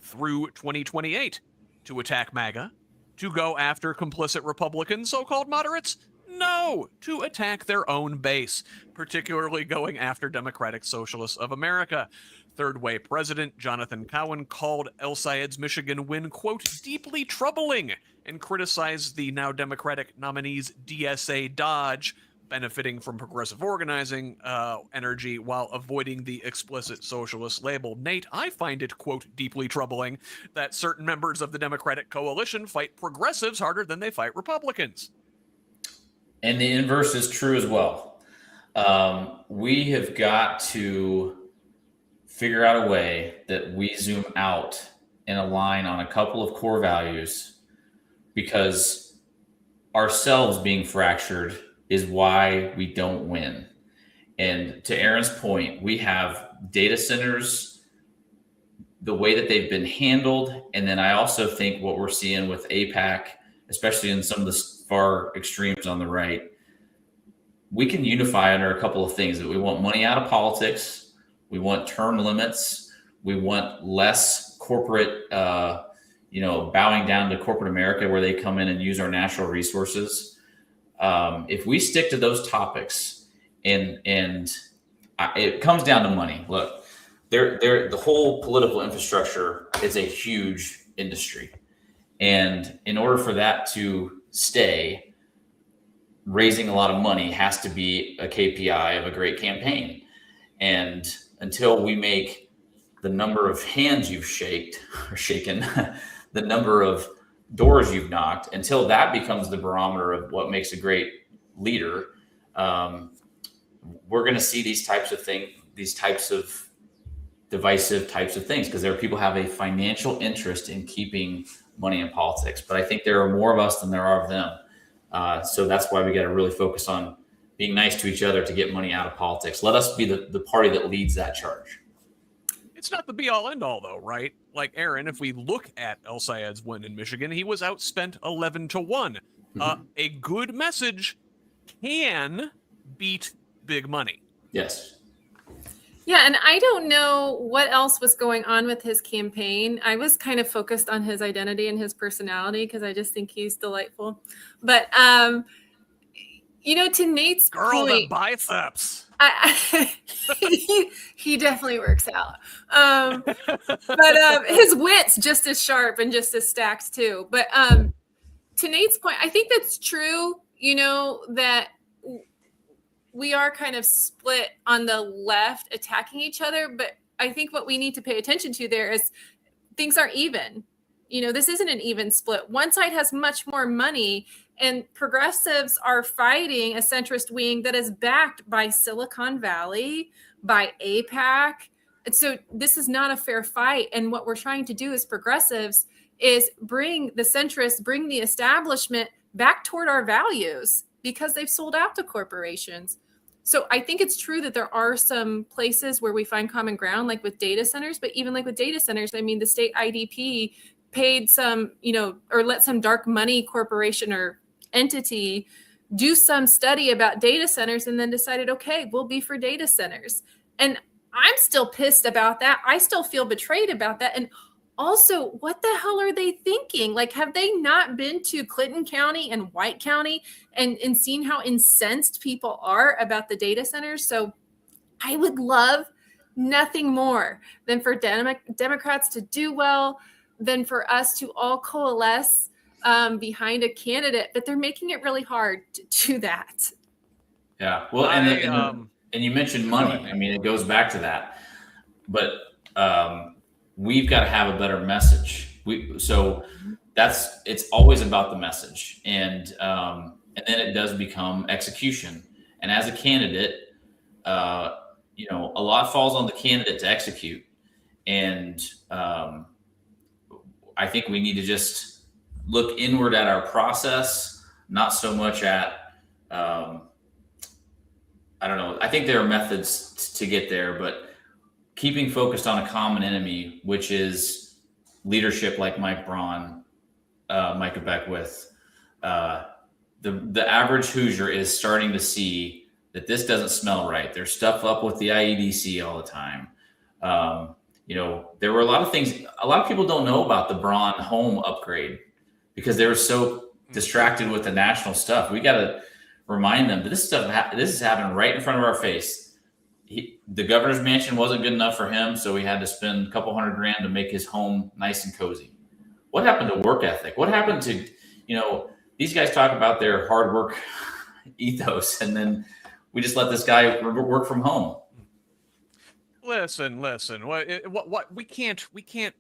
through 2028 to attack MAGA, to go after complicit Republicans, so-called moderates? No, to attack their own base, particularly going after Democratic Socialists of America. Third Way President Jonathan Cowan called El-Sayed's Michigan win, quote, deeply troubling, and criticized the now Democratic nominee's DSA dodge, benefiting from progressive organizing energy while avoiding the explicit socialist label. Nate, I find it, quote, deeply troubling that certain members of the Democratic coalition fight progressives harder than they fight Republicans. And the inverse is true as well. We have got to figure out a way that we zoom out and align on a couple of core values, because ourselves being fractured is why we don't win. And to Erin's point, we have data centers, the way that they've been handled. And then I also think what we're seeing with APAC, especially in some of the far extremes on the right, we can unify under a couple of things: that we want money out of politics, we want term limits, we want less corporate, bowing down to corporate America where they come in and use our natural resources. If we stick to those topics, and it comes down to money. Look, the whole political infrastructure is a huge industry, and in order for that to stay, raising a lot of money has to be a KPI of a great campaign. And until we make the number of hands you've shaken, the number of doors you've knocked, until that becomes the barometer of what makes a great leader, we're going to see these types of things, these types of divisive types of things, because there are people who have a financial interest in keeping money in politics. But I think there are more of us than there are of them. So that's why we got to really focus on being nice to each other to get money out of politics. Let us be the party that leads that charge. It's not the be-all, end-all, though, right? Like, Erin, if we look at El-Sayed's win in Michigan, he was outspent 11-1. A good message can beat big money. Yes. Yeah, and I don't know what else was going on with his campaign. I was kind of focused on his identity and his personality because I just think he's delightful. But, to Nate's Girl, point, the biceps. He definitely works out. But his wit's just as sharp and just as stacked too. But to Nate's point, I think that's true, that we are kind of split on the left attacking each other. But I think what we need to pay attention to there is things aren't even. This isn't an even split. One side has much more money, and progressives are fighting a centrist wing that is backed by Silicon Valley, by APAC. And so this is not a fair fight. And what we're trying to do as progressives is bring the centrists, bring the establishment back toward our values. because they've sold out to corporations. So I think it's true that there are some places where we find common ground, like with data centers, but even like with data centers, I mean, the state IDP paid some, or let some dark money corporation or entity do some study about data centers and then decided, okay, we'll be for data centers. And I'm still pissed about that. I still feel betrayed about that. And also, what the hell are they thinking? Like, have they not been to Clinton County and White County and seen how incensed people are about the data centers? So I would love nothing more than for Democrats to do well, than for us to all coalesce behind a candidate, but they're making it really hard to do that. Yeah. Well, and you mentioned money. I mean, it goes back to that, but we've got to have a better message. It's always about the message, and then it does become execution. And as a candidate, a lot falls on the candidate to execute. And I think we need to just look inward at our process, not so much at, I don't know. I think there are methods to get there, but keeping focused on a common enemy, which is leadership like Mike Braun, Micah Beckwith, the average Hoosier is starting to see that this doesn't smell right. There's stuff up with the IEDC all the time. There were a lot of things. A lot of people don't know about the Braun home upgrade because they were so distracted with the national stuff. We got to remind them that this is happening right in front of our face. The governor's mansion wasn't good enough for him, so he had to spend a couple $100,000 to make his home nice and cozy. What happened to work ethic? What happened to, these guys talk about their hard work ethos, and then we just let this guy work from home. Listen. What we can't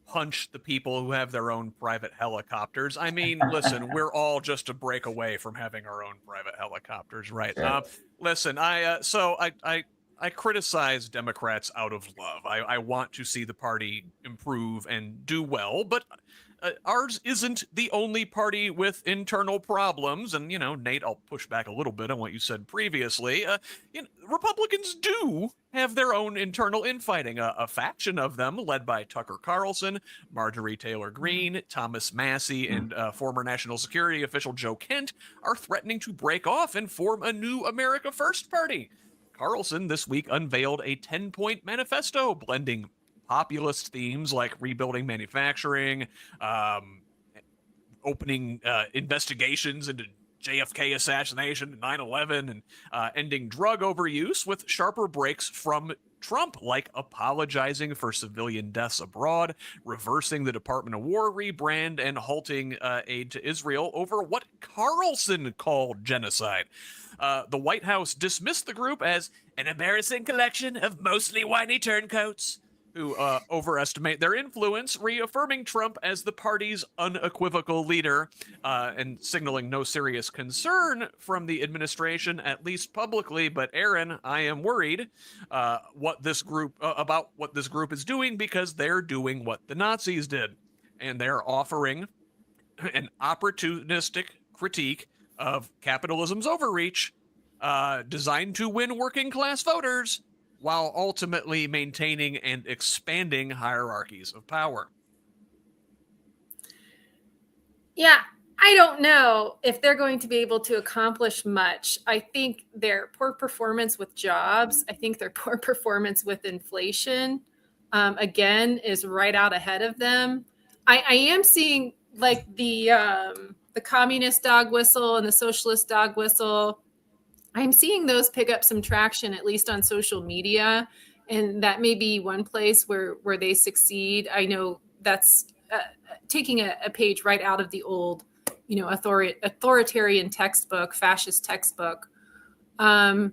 punch the people who have their own private helicopters. I mean, listen, we're all just a break away from having our own private helicopters, right? Sure. Listen, I criticize Democrats out of love. I want to see the party improve and do well, but ours isn't the only party with internal problems. And, Nate, I'll push back a little bit on what you said previously. Republicans do have their own internal infighting. A faction of them, led by Tucker Carlson, Marjorie Taylor Greene, Thomas Massey, and former National Security official Joe Kent, are threatening to break off and form a new America First party. Carlson this week unveiled a 10-point manifesto blending populist themes like rebuilding manufacturing, opening investigations into JFK assassination, 9/11, and ending drug overuse with sharper breaks from Trump, like apologizing for civilian deaths abroad, reversing the Department of War rebrand, and halting aid to Israel over what Carlson called genocide. The White House dismissed the group as an embarrassing collection of mostly whiny turncoats who overestimate their influence, reaffirming Trump as the party's unequivocal leader, and signaling no serious concern from the administration, at least publicly. But Erin, I am worried about what this group is doing, because they're doing what the Nazis did, and they're offering an opportunistic critique of capitalism's overreach, designed to win working class voters, while ultimately maintaining and expanding hierarchies of power. Yeah, I don't know if they're going to be able to accomplish much. I think their poor performance with jobs, I think their poor performance with inflation, again, is right out ahead of them. I am seeing like the communist dog whistle and the socialist dog whistle. I'm seeing those pick up some traction, at least on social media, and that may be one place where they succeed. I know that's taking a page right out of the old, authoritarian textbook, fascist textbook. So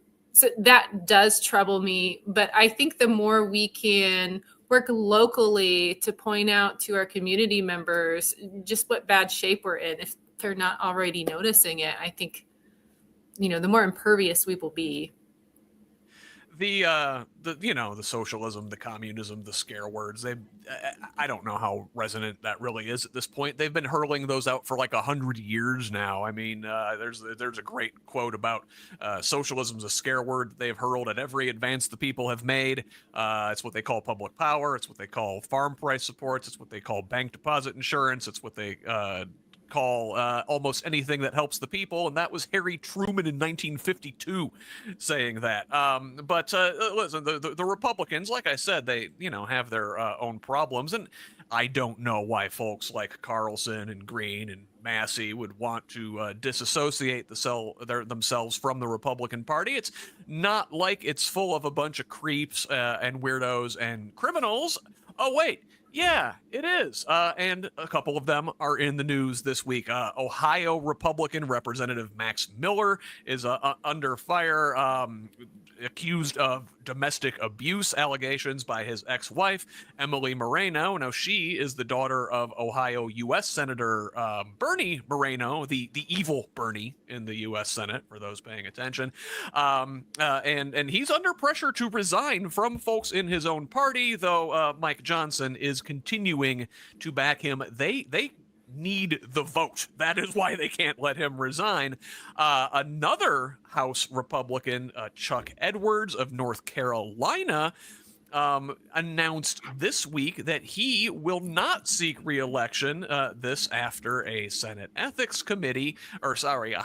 that does trouble me, but I think the more we can work locally to point out to our community members just what bad shape we're in, if they're not already noticing it, I think the more impervious we will be. the socialism, the communism, the scare words, I don't know how resonant that really is at this point. They've been hurling those out for like 100 years now. I mean, there's a great quote about socialism's a scare word that they've hurled at every advance the people have made. It's what they call public power. It's what they call farm price supports. It's what they call bank deposit insurance. It's what they call almost anything that helps the people, and that was Harry Truman in 1952 saying that. But listen, the Republicans, like I said, they have their own problems, and I don't know why folks like Carlson and Green and Massey would want to disassociate themselves from the Republican Party. It's not like it's full of a bunch of creeps and weirdos and criminals. Oh, wait. Yeah, it is. And a couple of them are in the news this week. Ohio Republican Representative Max Miller is under fire, accused of domestic abuse allegations by his ex-wife, Emily Moreno. Now, she is the daughter of Ohio U.S. Senator Bernie Moreno, the evil Bernie in the U.S. Senate, for those paying attention. And he's under pressure to resign from folks in his own party, though Mike Johnson is continuing to back him. They need the vote. That is why they can't let him resign. Another House Republican, Chuck Edwards of North Carolina, announced this week that he will not seek re-election. This after a Senate Ethics Committee, a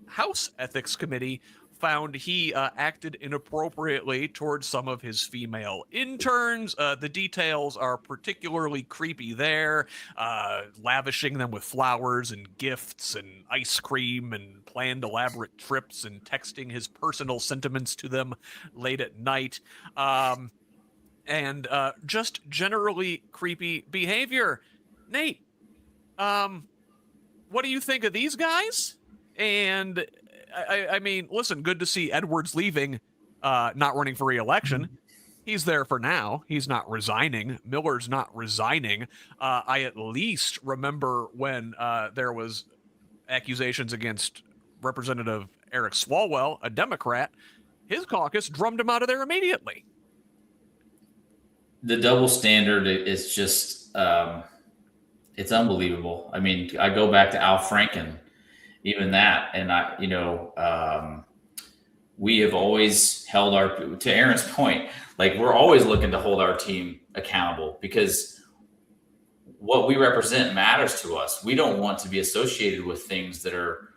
House Ethics Committee found he acted inappropriately towards some of his female interns. The details are particularly creepy there, lavishing them with flowers and gifts and ice cream and planned elaborate trips and texting his personal sentiments to them late at night. And just generally creepy behavior. Nate, what do you think of these guys? And I mean, listen, good to see Edwards leaving, not running for re-election. He's there for now. He's not resigning. Miller's not resigning. I at least remember when there was accusations against Representative Eric Swalwell, a Democrat. His caucus drummed him out of there immediately. The double standard is just, it's unbelievable. I mean, I go back to Al Franken, even that. And we have always held to Erin's point, like we're always looking to hold our team accountable because what we represent matters to us. We don't want to be associated with things that are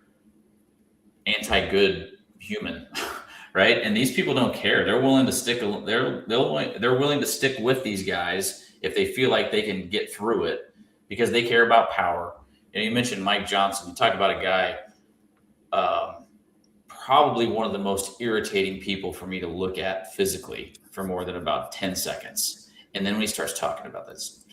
anti-good human, right? And these people don't care. They're willing to they're willing to stick with these guys if they feel like they can get through it because they care about power. And you mentioned Mike Johnson. You talk about a guy, probably one of the most irritating people for me to look at physically for more than about 10 seconds. And then when he starts talking about this,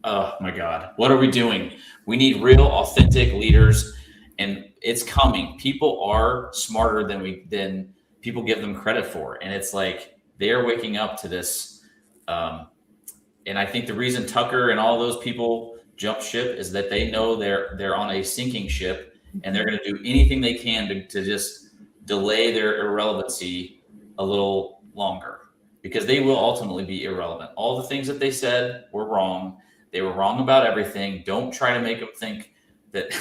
oh my God, what are we doing? We need real, authentic leaders, and it's coming. People are smarter than people give them credit for. And it's like they're waking up to this. And I think the reason Tucker and all those people jump ship is that they know they're on a sinking ship and they're going to do anything they can to just delay their irrelevancy a little longer because they will ultimately be irrelevant. All the things that they said were wrong. They were wrong about everything. Don't try to make them think that,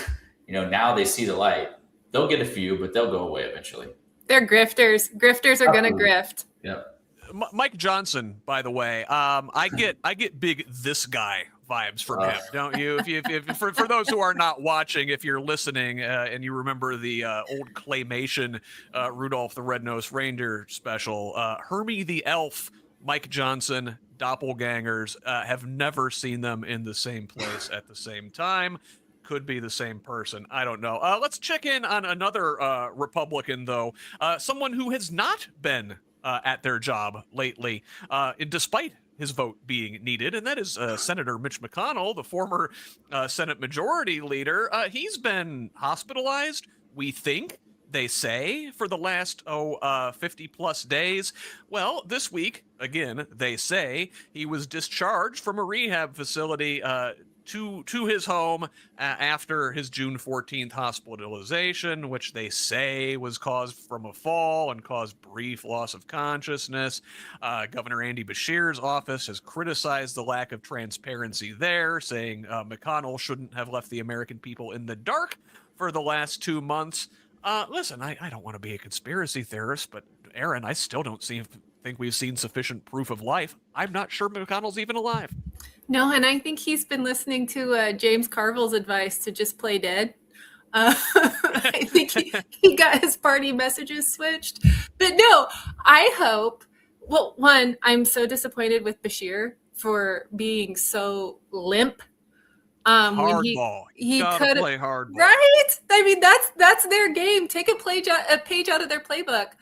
now they see the light. They'll get a few, but they'll go away eventually. They're grifters. Grifters are going to grift. Yeah. Mike Johnson, by the way, I get big this guy vibes from him, don't you? For those who are not watching, if you're listening and you remember the old claymation Rudolph the Red-Nosed Reindeer special, Hermie the Elf, Mike Johnson, doppelgangers, have never seen them in the same place at the same time. Could be the same person. I don't know. Let's check in on another Republican, though. Someone who has not been at their job lately, despite his vote being needed, and that is Senator Mitch McConnell, the former Senate Majority Leader. He's been hospitalized, we think, they say, for the last 50 plus days. Well, this week, again, they say he was discharged from a rehab facility to his home after his June 14th hospitalization, which they say was caused from a fall and caused brief loss of consciousness. Governor Andy Beshear's office has criticized the lack of transparency there, saying McConnell shouldn't have left the American people in the dark for the last 2 months. Listen, I don't want to be a conspiracy theorist, but Erin, I still don't think we've seen sufficient proof of life. I'm not sure McConnell's even alive. No, and I think he's been listening to James Carville's advice to just play dead. I think he got his party messages switched. But no, I hope, well, one, I'm so disappointed with Beshear for being so limp. Hardball. He could play hardball. Right? I mean, that's their game. Take a page out of their playbook.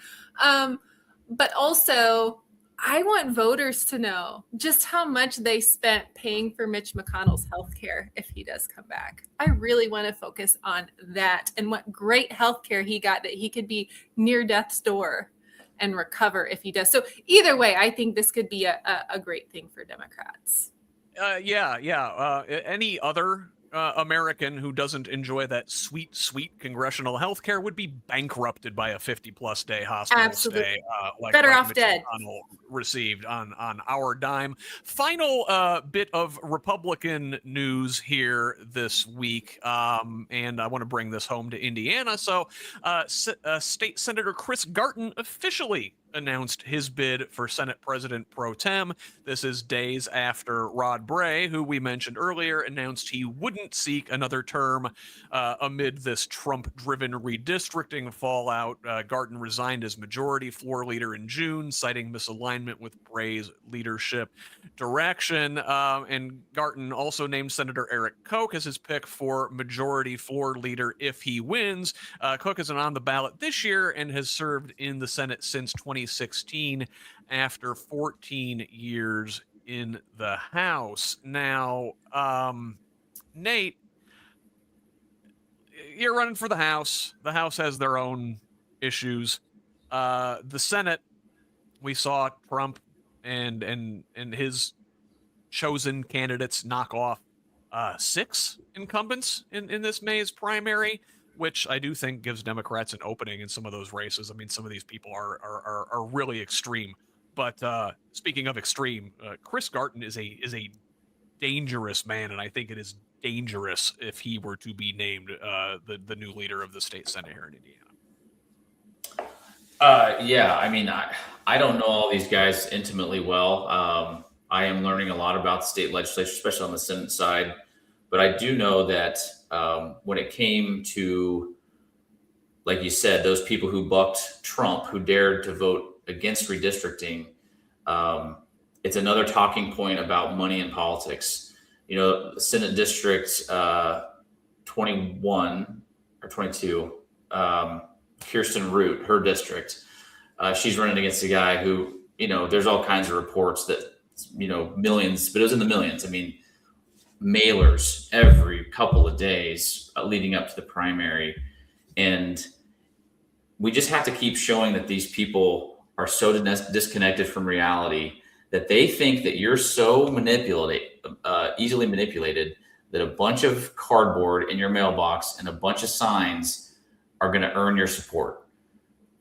But also, I want voters to know just how much they spent paying for Mitch McConnell's health care if he does come back. I really want to focus on that and what great health care he got, that he could be near death's door and recover if he does. So either way, I think this could be a great thing for Democrats. Any other American who doesn't enjoy that sweet congressional health care would be bankrupted by a 50-plus day hospital stay. Better like off Mitch dead. McConnell received on our dime. Final bit of Republican news here this week, and I want to bring this home to Indiana. So State Senator Chris Garton officially announced his bid for Senate President Pro Tem. This is days after Rod Bray, who we mentioned earlier, announced he wouldn't seek another term amid this Trump-driven redistricting fallout. Garton resigned as majority floor leader in June, citing misalignment with Bray's leadership direction. And Garton also named Senator Eric Koch as his pick for majority floor leader if he wins. Koch isn't on the ballot this year and has served in the Senate since 2016 after 14 years in the House. Now, Nate, you're running for the House. The House has their own issues. The Senate, we saw Trump and his chosen candidates knock off 6 incumbents in this May's primary, which I do think gives Democrats an opening in some of those races. I mean, some of these people are really extreme. But speaking of extreme, Chris Garton is a dangerous man, and I think it is dangerous if he were to be named the new leader of the state Senate here in Indiana. I mean, I don't know all these guys intimately well. I am learning a lot about the state legislature, especially on the Senate side. But I do know that when it came to, like you said, those people who bucked Trump, who dared to vote against redistricting, it's another talking point about money in politics. You know, Senate District 21 or 22, Kirsten Root, her district, she's running against a guy who, you know, there's all kinds of reports that, you know, millions, but it was in the millions. I mean, mailers every couple of days leading up to the primary. And we just have to keep showing that these people are so disconnected from reality that they think that you're so easily manipulated, that a bunch of cardboard in your mailbox and a bunch of signs are going to earn your support.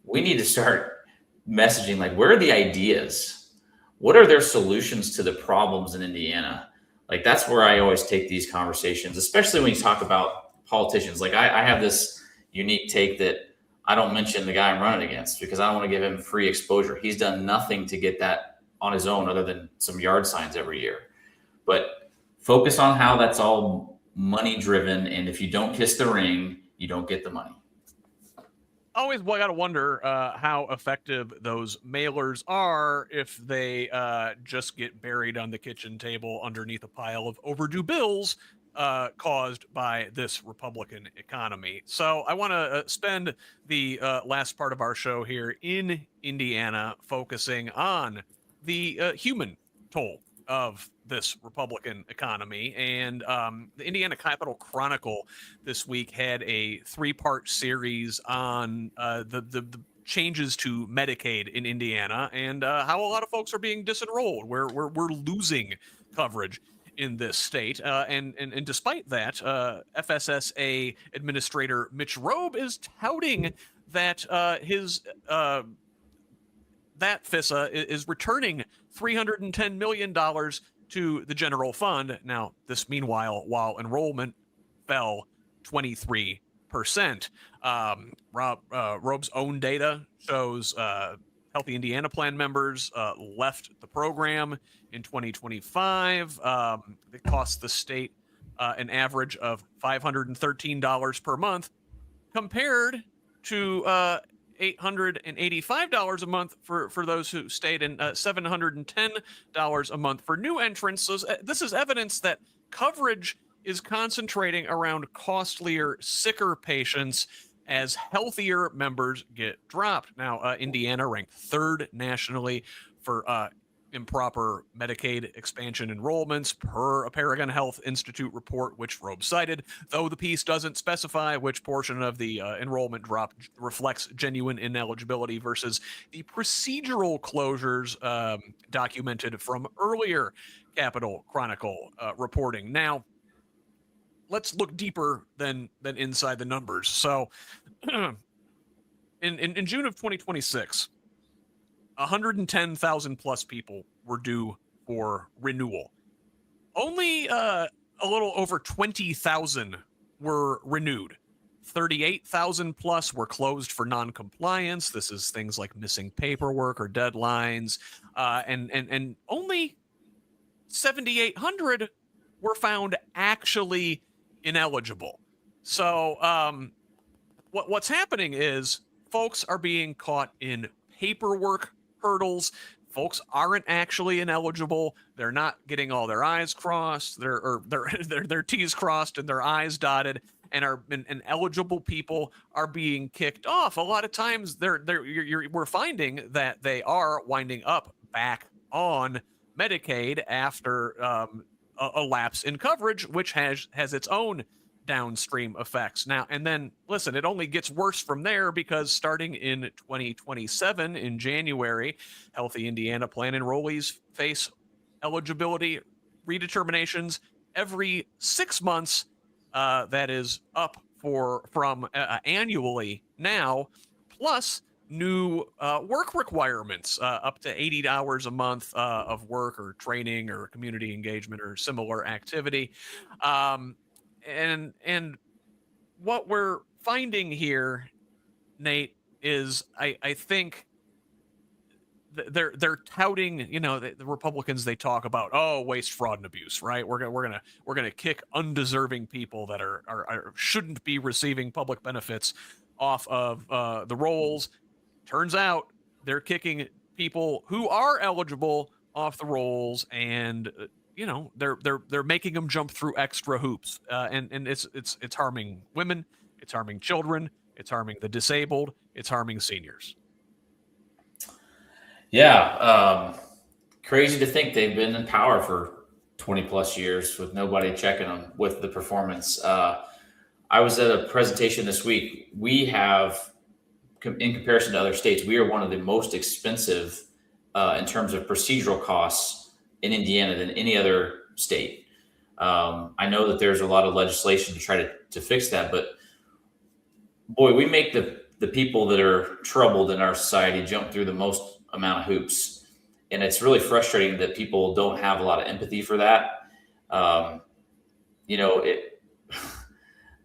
We need to start messaging, like, where are the ideas? What are their solutions to the problems in Indiana? Like, that's where I always take these conversations, especially when you talk about politicians. Like, I have this unique take that I don't mention the guy I'm running against because I don't want to give him free exposure. He's done nothing to get that on his own other than some yard signs every year. But focus on how that's all money driven. And if you don't kiss the ring, you don't get the money. Always got to wonder how effective those mailers are if they just get buried on the kitchen table underneath a pile of overdue bills caused by this Republican economy. So I want to spend the last part of our show here in Indiana focusing on the human toll of this Republican economy. And the Indiana Capitol Chronicle this week had a 3-part series on the changes to Medicaid in Indiana and how a lot of folks are being disenrolled, where we're losing coverage in this state. And despite that, FSSA Administrator Mitch Robe is touting that that FISA is returning $310 million to the general fund. Now, this meanwhile, while enrollment fell 23%. Robe's own data shows Healthy Indiana Plan members left the program in 2025. It costs the state an average of $513 per month, compared to $885 a month for those who stayed, and $710 a month for new entrants. So this is evidence that coverage is concentrating around costlier, sicker patients as healthier members get dropped. Now, Indiana ranked third nationally for improper Medicaid expansion enrollments per a Paragon Health Institute report, which Robe cited, though the piece doesn't specify which portion of the enrollment drop reflects genuine ineligibility versus the procedural closures documented from earlier Capitol Chronicle reporting. Now, let's look deeper than inside the numbers. So in June of 2026, 110,000 plus people were due for renewal. Only a little over 20,000 were renewed. 38,000 plus were closed for non-compliance. This is things like missing paperwork or deadlines. And only 7,800 were found actually ineligible. So what's happening is folks are being caught in paperwork hurdles. Folks aren't actually ineligible. They're not getting all their I's crossed, their T's crossed and their I's dotted, and eligible people are being kicked off. A lot of times we're finding that they are winding up back on Medicaid after a lapse in coverage, which has its own downstream effects. Now, and then listen, it only gets worse from there, because starting in 2027 in January, Healthy Indiana Plan enrollees face eligibility redeterminations every 6 months. That is up from annually now, plus new work requirements, up to 80 hours a month of work or training or community engagement or similar activity. And what we're finding here, Nate, is I think they're touting, the Republicans, they talk about, waste, fraud, and abuse, right? We're gonna kick undeserving people that are shouldn't be receiving public benefits off of the rolls. Turns out they're kicking people who are eligible off the rolls, and they're making them jump through extra hoops, and it's harming women, it's harming children, it's harming the disabled, it's harming seniors. Yeah, crazy to think they've been in power for 20 plus years with nobody checking them with the performance. I was at a presentation this week. We have, in comparison to other states, we are one of the most expensive in terms of procedural costs in Indiana than any other state. I know that there's a lot of legislation to try to fix that, but boy, we make the people that are troubled in our society jump through the most amount of hoops. And it's really frustrating that people don't have a lot of empathy for that.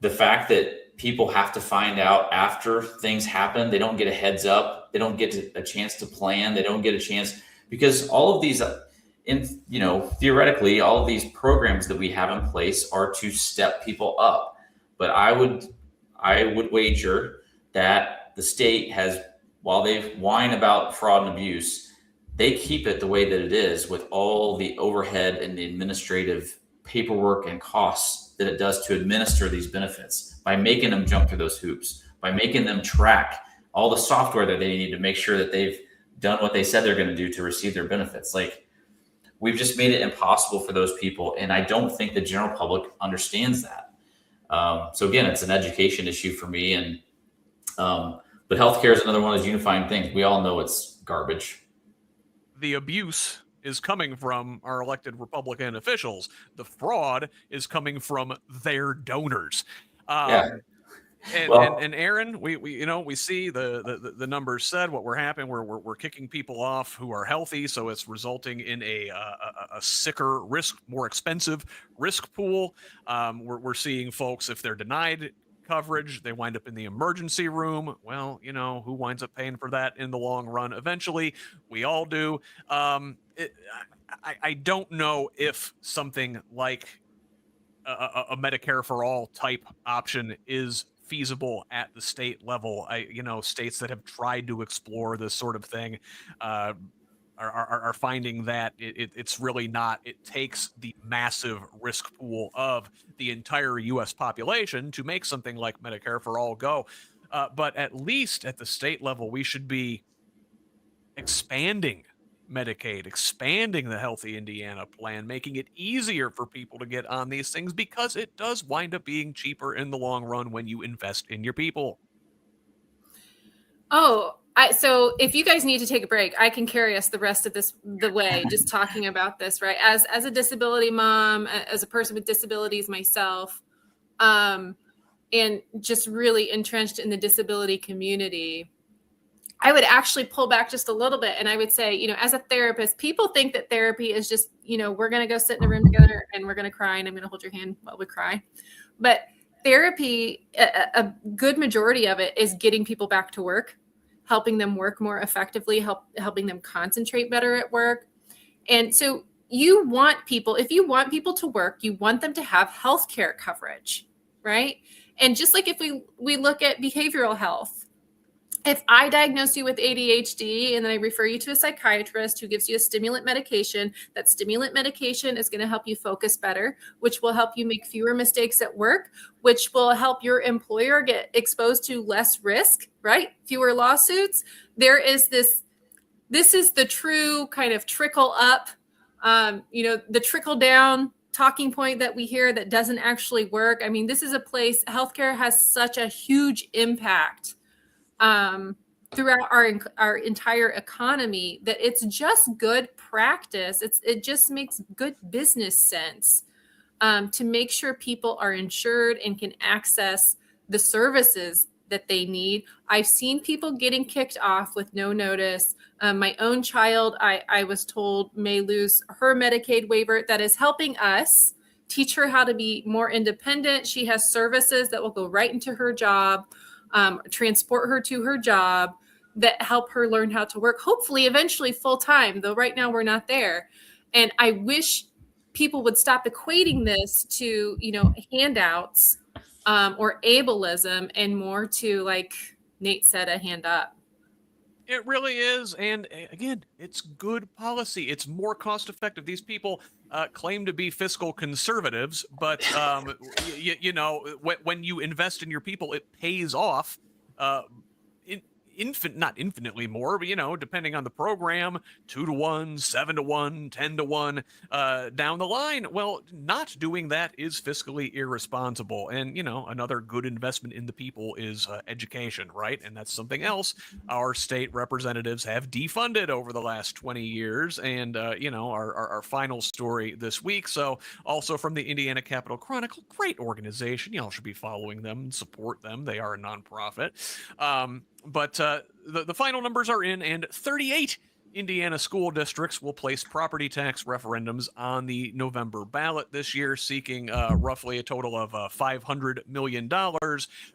The fact that people have to find out after things happen, they don't get a heads up, they don't get a chance to plan, they don't get a chance, because all of these, theoretically, all of these programs that we have in place are to step people up. But I would wager that the state has, while they whine about fraud and abuse, they keep it the way that it is, with all the overhead and the administrative paperwork and costs that it does to administer these benefits, by making them jump through those hoops, by making them track all the software that they need to make sure that they've done what they said they're going to do to receive their benefits. Like, we've just made it impossible for those people. And I don't think the general public understands that. So again, it's an education issue for me. But healthcare is another one of those unifying things. We all know it's garbage. The abuse is coming from our elected Republican officials. The fraud is coming from their donors. Yeah. And, Well, and Erin, we see the numbers said what we're happening. We're kicking people off who are healthy, so it's resulting in a sicker more expensive risk pool. We're seeing folks, if they're denied coverage, they wind up in the emergency room. Well, who winds up paying for that in the long run? Eventually, we all do. I don't know if something like a Medicare for all type option is feasible at the state level. States that have tried to explore this sort of thing are finding that it's really not. It takes the massive risk pool of the entire U.S. population to make something like Medicare for all go. But at least at the state level, we should be expanding Medicaid, expanding the Healthy Indiana plan, making it easier for people to get on these things, because it does wind up being cheaper in the long run when you invest in your people. So if you guys need to take a break, I can carry us the rest of the way, just talking about this, right? As a disability mom, as a person with disabilities myself, and just really entrenched in the disability community, I would actually pull back just a little bit. And I would say, as a therapist, people think that therapy is just, we're going to go sit in a room together and we're going to cry and I'm going to hold your hand while we cry. But therapy, a good majority of it is getting people back to work, helping them work more effectively, helping them concentrate better at work. And so if you want people to work, you want them to have healthcare coverage, right? And just like if we look at behavioral health, if I diagnose you with ADHD and then I refer you to a psychiatrist who gives you a stimulant medication, that stimulant medication is going to help you focus better, which will help you make fewer mistakes at work, which will help your employer get exposed to less risk, right? Fewer lawsuits. There is this is the true kind of trickle up, the trickle down talking point that we hear that doesn't actually work. I mean, this is a place, healthcare has such a huge impact throughout our entire economy that it's just good practice. It just makes good business sense to make sure people are insured and can access the services that they need. I've seen people getting kicked off with no notice. My own child, I was told, may lose her Medicaid waiver. That is helping us teach her how to be more independent. She has services that will go right into her job. Transport her to her job, that help her learn how to work, hopefully eventually full time, though right now we're not there. And I wish people would stop equating this to, handouts or ableism, and more to, like Nate said, a hand up. It really is. And again, it's good policy. It's more cost effective. These people claim to be fiscal conservatives, but when you invest in your people, it pays off. Not infinitely more, but depending on the program, 2-to-1, 7-to-1, 10-to-1 down the line. Well, not doing that is fiscally irresponsible. And another good investment in the people is education, right? And that's something else our state representatives have defunded over the last 20 years. And our final story this week, so also from the Indiana Capitol Chronicle, great organization. Y'all should be following them and support them. They are a nonprofit. But the final numbers are in, and 38 Indiana school districts will place property tax referendums on the November ballot this year, seeking roughly a total of $500 million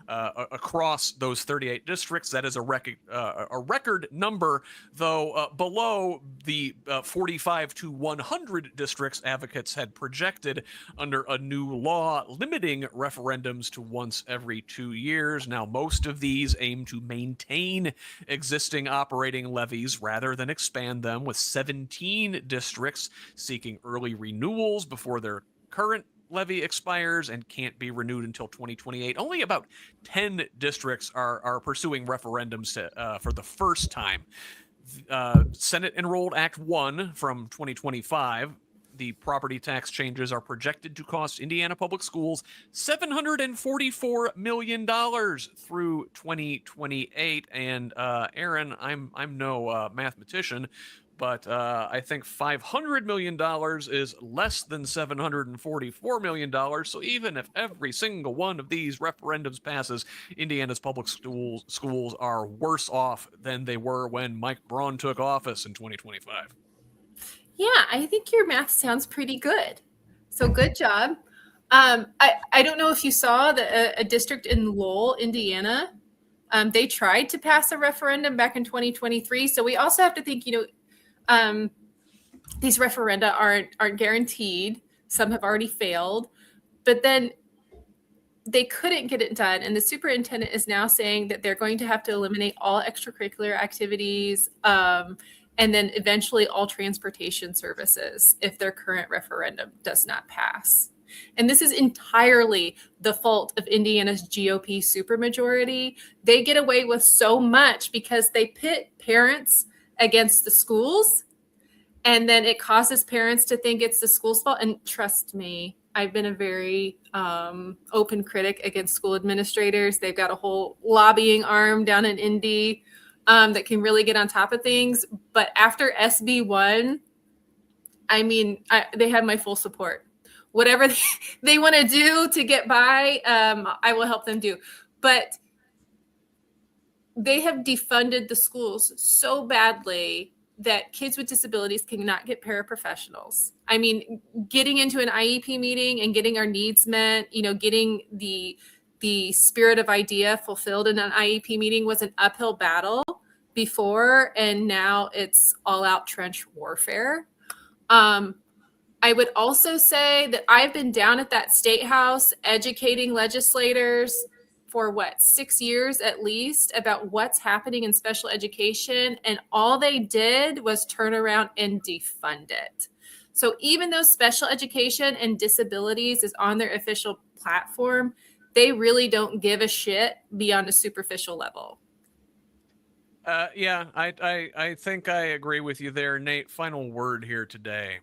across those 38 districts. That is a record number, though below the 45 to 100 districts advocates had projected under a new law limiting referendums to once every 2 years. Now, most of these aim to maintain existing operating levies rather than expand them, with 17 districts seeking early renewals before their current levy expires and can't be renewed until 2028. Only about 10 districts are pursuing referendums for the first time. Senate Enrolled Act 1 from 2025. The property tax changes are projected to cost Indiana public schools $744 million through 2028. And Erin, I'm no mathematician, But I think $500 million is less than $744 million. So even if every single one of these referendums passes, Indiana's public schools are worse off than they were when Mike Braun took office in 2025. Yeah, I think your math sounds pretty good. So good job. I don't know if you saw that a district in Lowell, Indiana, they tried to pass a referendum back in 2023. So we also have to think, these referenda aren't guaranteed. Some have already failed, but then they couldn't get it done. And the superintendent is now saying that they're going to have to eliminate all extracurricular activities, and then eventually all transportation services if their current referendum does not pass. And this is entirely the fault of Indiana's GOP supermajority. They get away with so much because they pit parents against the schools, and then it causes parents to think it's the school's fault. And trust me, I've been a very open critic against school administrators. They've got a whole lobbying arm down in Indy that can really get on top of things. But after SB 1, they have my full support. Whatever they want to do to get by, I will help them do. But they have defunded the schools so badly that kids with disabilities cannot get paraprofessionals. I mean, getting into an IEP meeting and getting our needs met, getting the spirit of IDEA fulfilled in an IEP meeting was an uphill battle before, and now it's all out trench warfare. I would also say that I've been down at that state house educating legislators for 6 years at least about what's happening in special education. And all they did was turn around and defund it. So even though special education and disabilities is on their official platform, they really don't give a shit beyond a superficial level. Yeah, I think I agree with you there, Nate. Final word here today.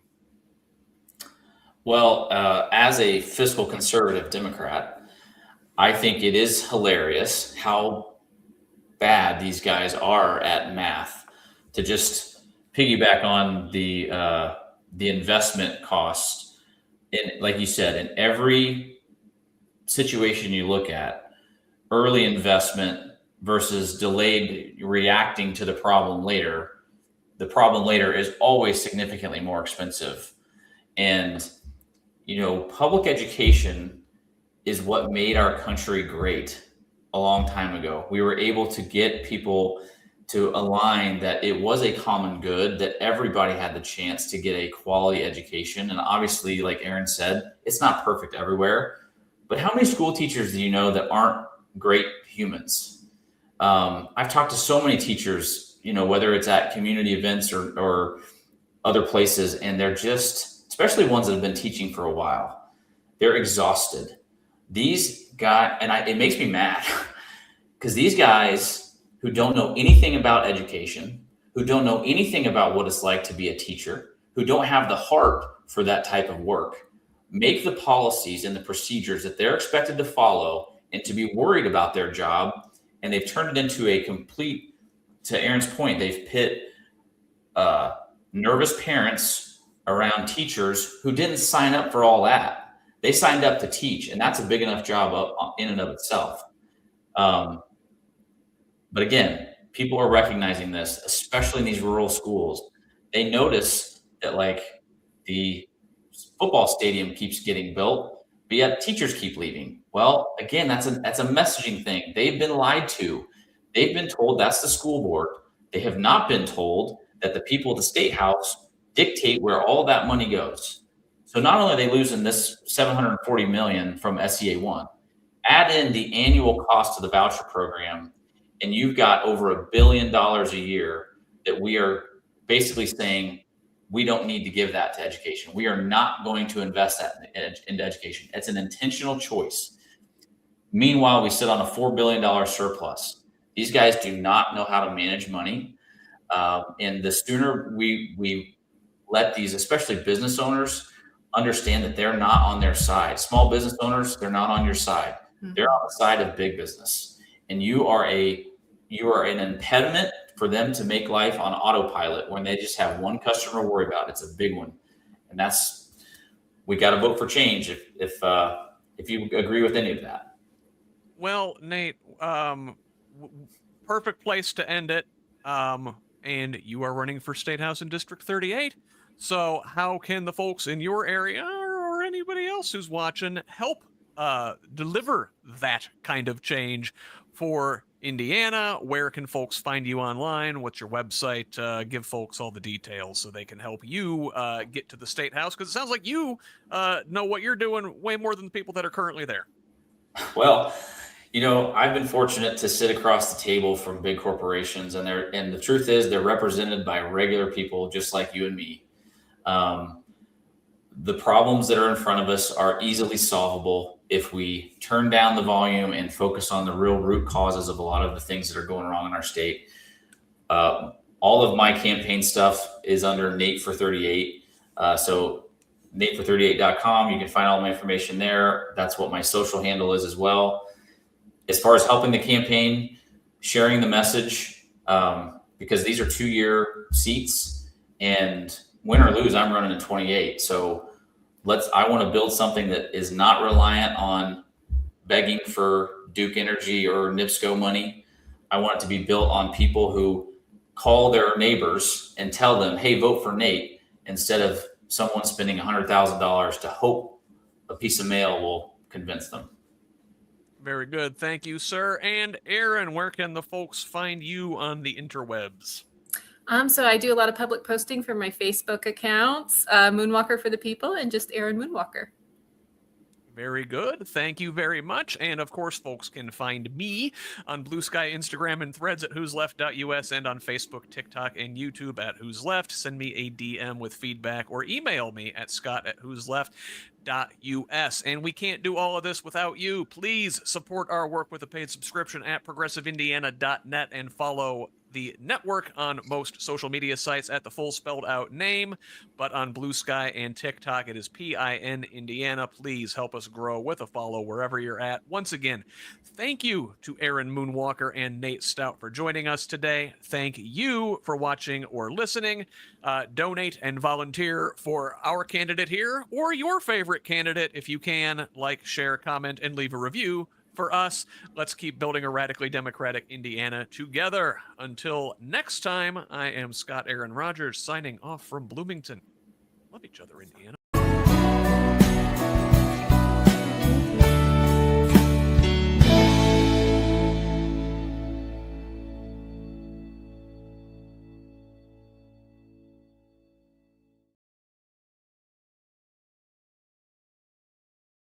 Well, as a fiscal conservative Democrat, I think it is hilarious how bad these guys are at math. To just piggyback on the investment cost, like you said, in every situation you look at, early investment versus delayed reacting to the problem later is always significantly more expensive. And public education is what made our country great a long time ago. We were able to get people to align that it was a common good, that everybody had the chance to get a quality education. And obviously, like Erin said, it's not perfect everywhere. But how many school teachers do you know that aren't great humans? I've talked to so many teachers, whether it's at community events or other places, and they're just, especially ones that have been teaching for a while, they're exhausted. These guys, and it makes me mad because these guys who don't know anything about education, who don't know anything about what it's like to be a teacher, who don't have the heart for that type of work, make the policies and the procedures that they're expected to follow and to be worried about their job. And they've turned it into a complete, to Erin's point, they've pit nervous parents around teachers who didn't sign up for all that. They signed up to teach, and that's a big enough job in and of itself. But again, people are recognizing this, especially in these rural schools. They notice that the football stadium keeps getting built, but yet teachers keep leaving. Well, again, that's a messaging thing. They've been lied to. They've been told that's the school board. They have not been told that the people at the State House dictate where all that money goes. So not only are they losing this $740 million from SEA 1, add in the annual cost of the voucher program, and you've got over $1 billion a year that we are basically saying we don't need to give that to education. We are not going to invest that into education. It's an intentional choice. Meanwhile, we sit on a $4 billion surplus. These guys do not know how to manage money. And the sooner we let these, especially business owners, understand that they're not on their side. Small business owners, they're not on your side. Mm-hmm. They're on the side of big business. And you are an impediment for them to make life on autopilot when they just have one customer to worry about. It's a big one. And we got to vote for change if you agree with any of that. Well, Nate, perfect place to end it. And you are running for State House in District 38. So how can the folks in your area or anybody else who's watching help deliver that kind of change for Indiana? Where can folks find you online? What's your website? Give folks all the details so they can help you get to the State House, because it sounds like you know what you're doing way more than the people that are currently there. Well, I've been fortunate to sit across the table from big corporations, and the truth is they're represented by regular people just like you and me. The problems that are in front of us are easily solvable if we turn down the volume and focus on the real root causes of a lot of the things that are going wrong in our state. All of my campaign stuff is under Nate for 38. So natefor38.com, you can find all my information there. That's what my social handle is as well. As far as helping the campaign, sharing the message, because these are 2-year seats, and win or lose, I'm running in 28. So I want to build something that is not reliant on begging for Duke Energy or NIPSCO money. I want it to be built on people who call their neighbors and tell them, hey, vote for Nate, instead of someone spending $100,000 to hope a piece of mail will convince them. Very good. Thank you, sir. And Erin, where can the folks find you on the interwebs? So I do a lot of public posting from my Facebook accounts, Moonwalker for the People, and just Erin Moonwalker. Very good. Thank you very much. And of course, folks can find me on Blue Sky, Instagram, and Threads at whosleft.us, and on Facebook, TikTok, and YouTube at Who's Left. Send me a DM with feedback or email me at scott@whosleft.us. And we can't do all of this without you. Please support our work with a paid subscription at progressiveindiana.net, and follow the network on most social media sites at the full spelled out name, but on Blue Sky and TikTok, it is PIN Indiana. Please help us grow with a follow wherever you're at. Once again, thank you to Erin Moonwalker and Nate Stout for joining us today. Thank you for watching or listening. Donate and volunteer for our candidate here, or your favorite candidate if you can. Like, share, comment, and leave a review for us. Let's keep building a radically democratic Indiana together. Until next time, I am Scott Aaron Rogers, signing off from Bloomington. Love each other, Indiana.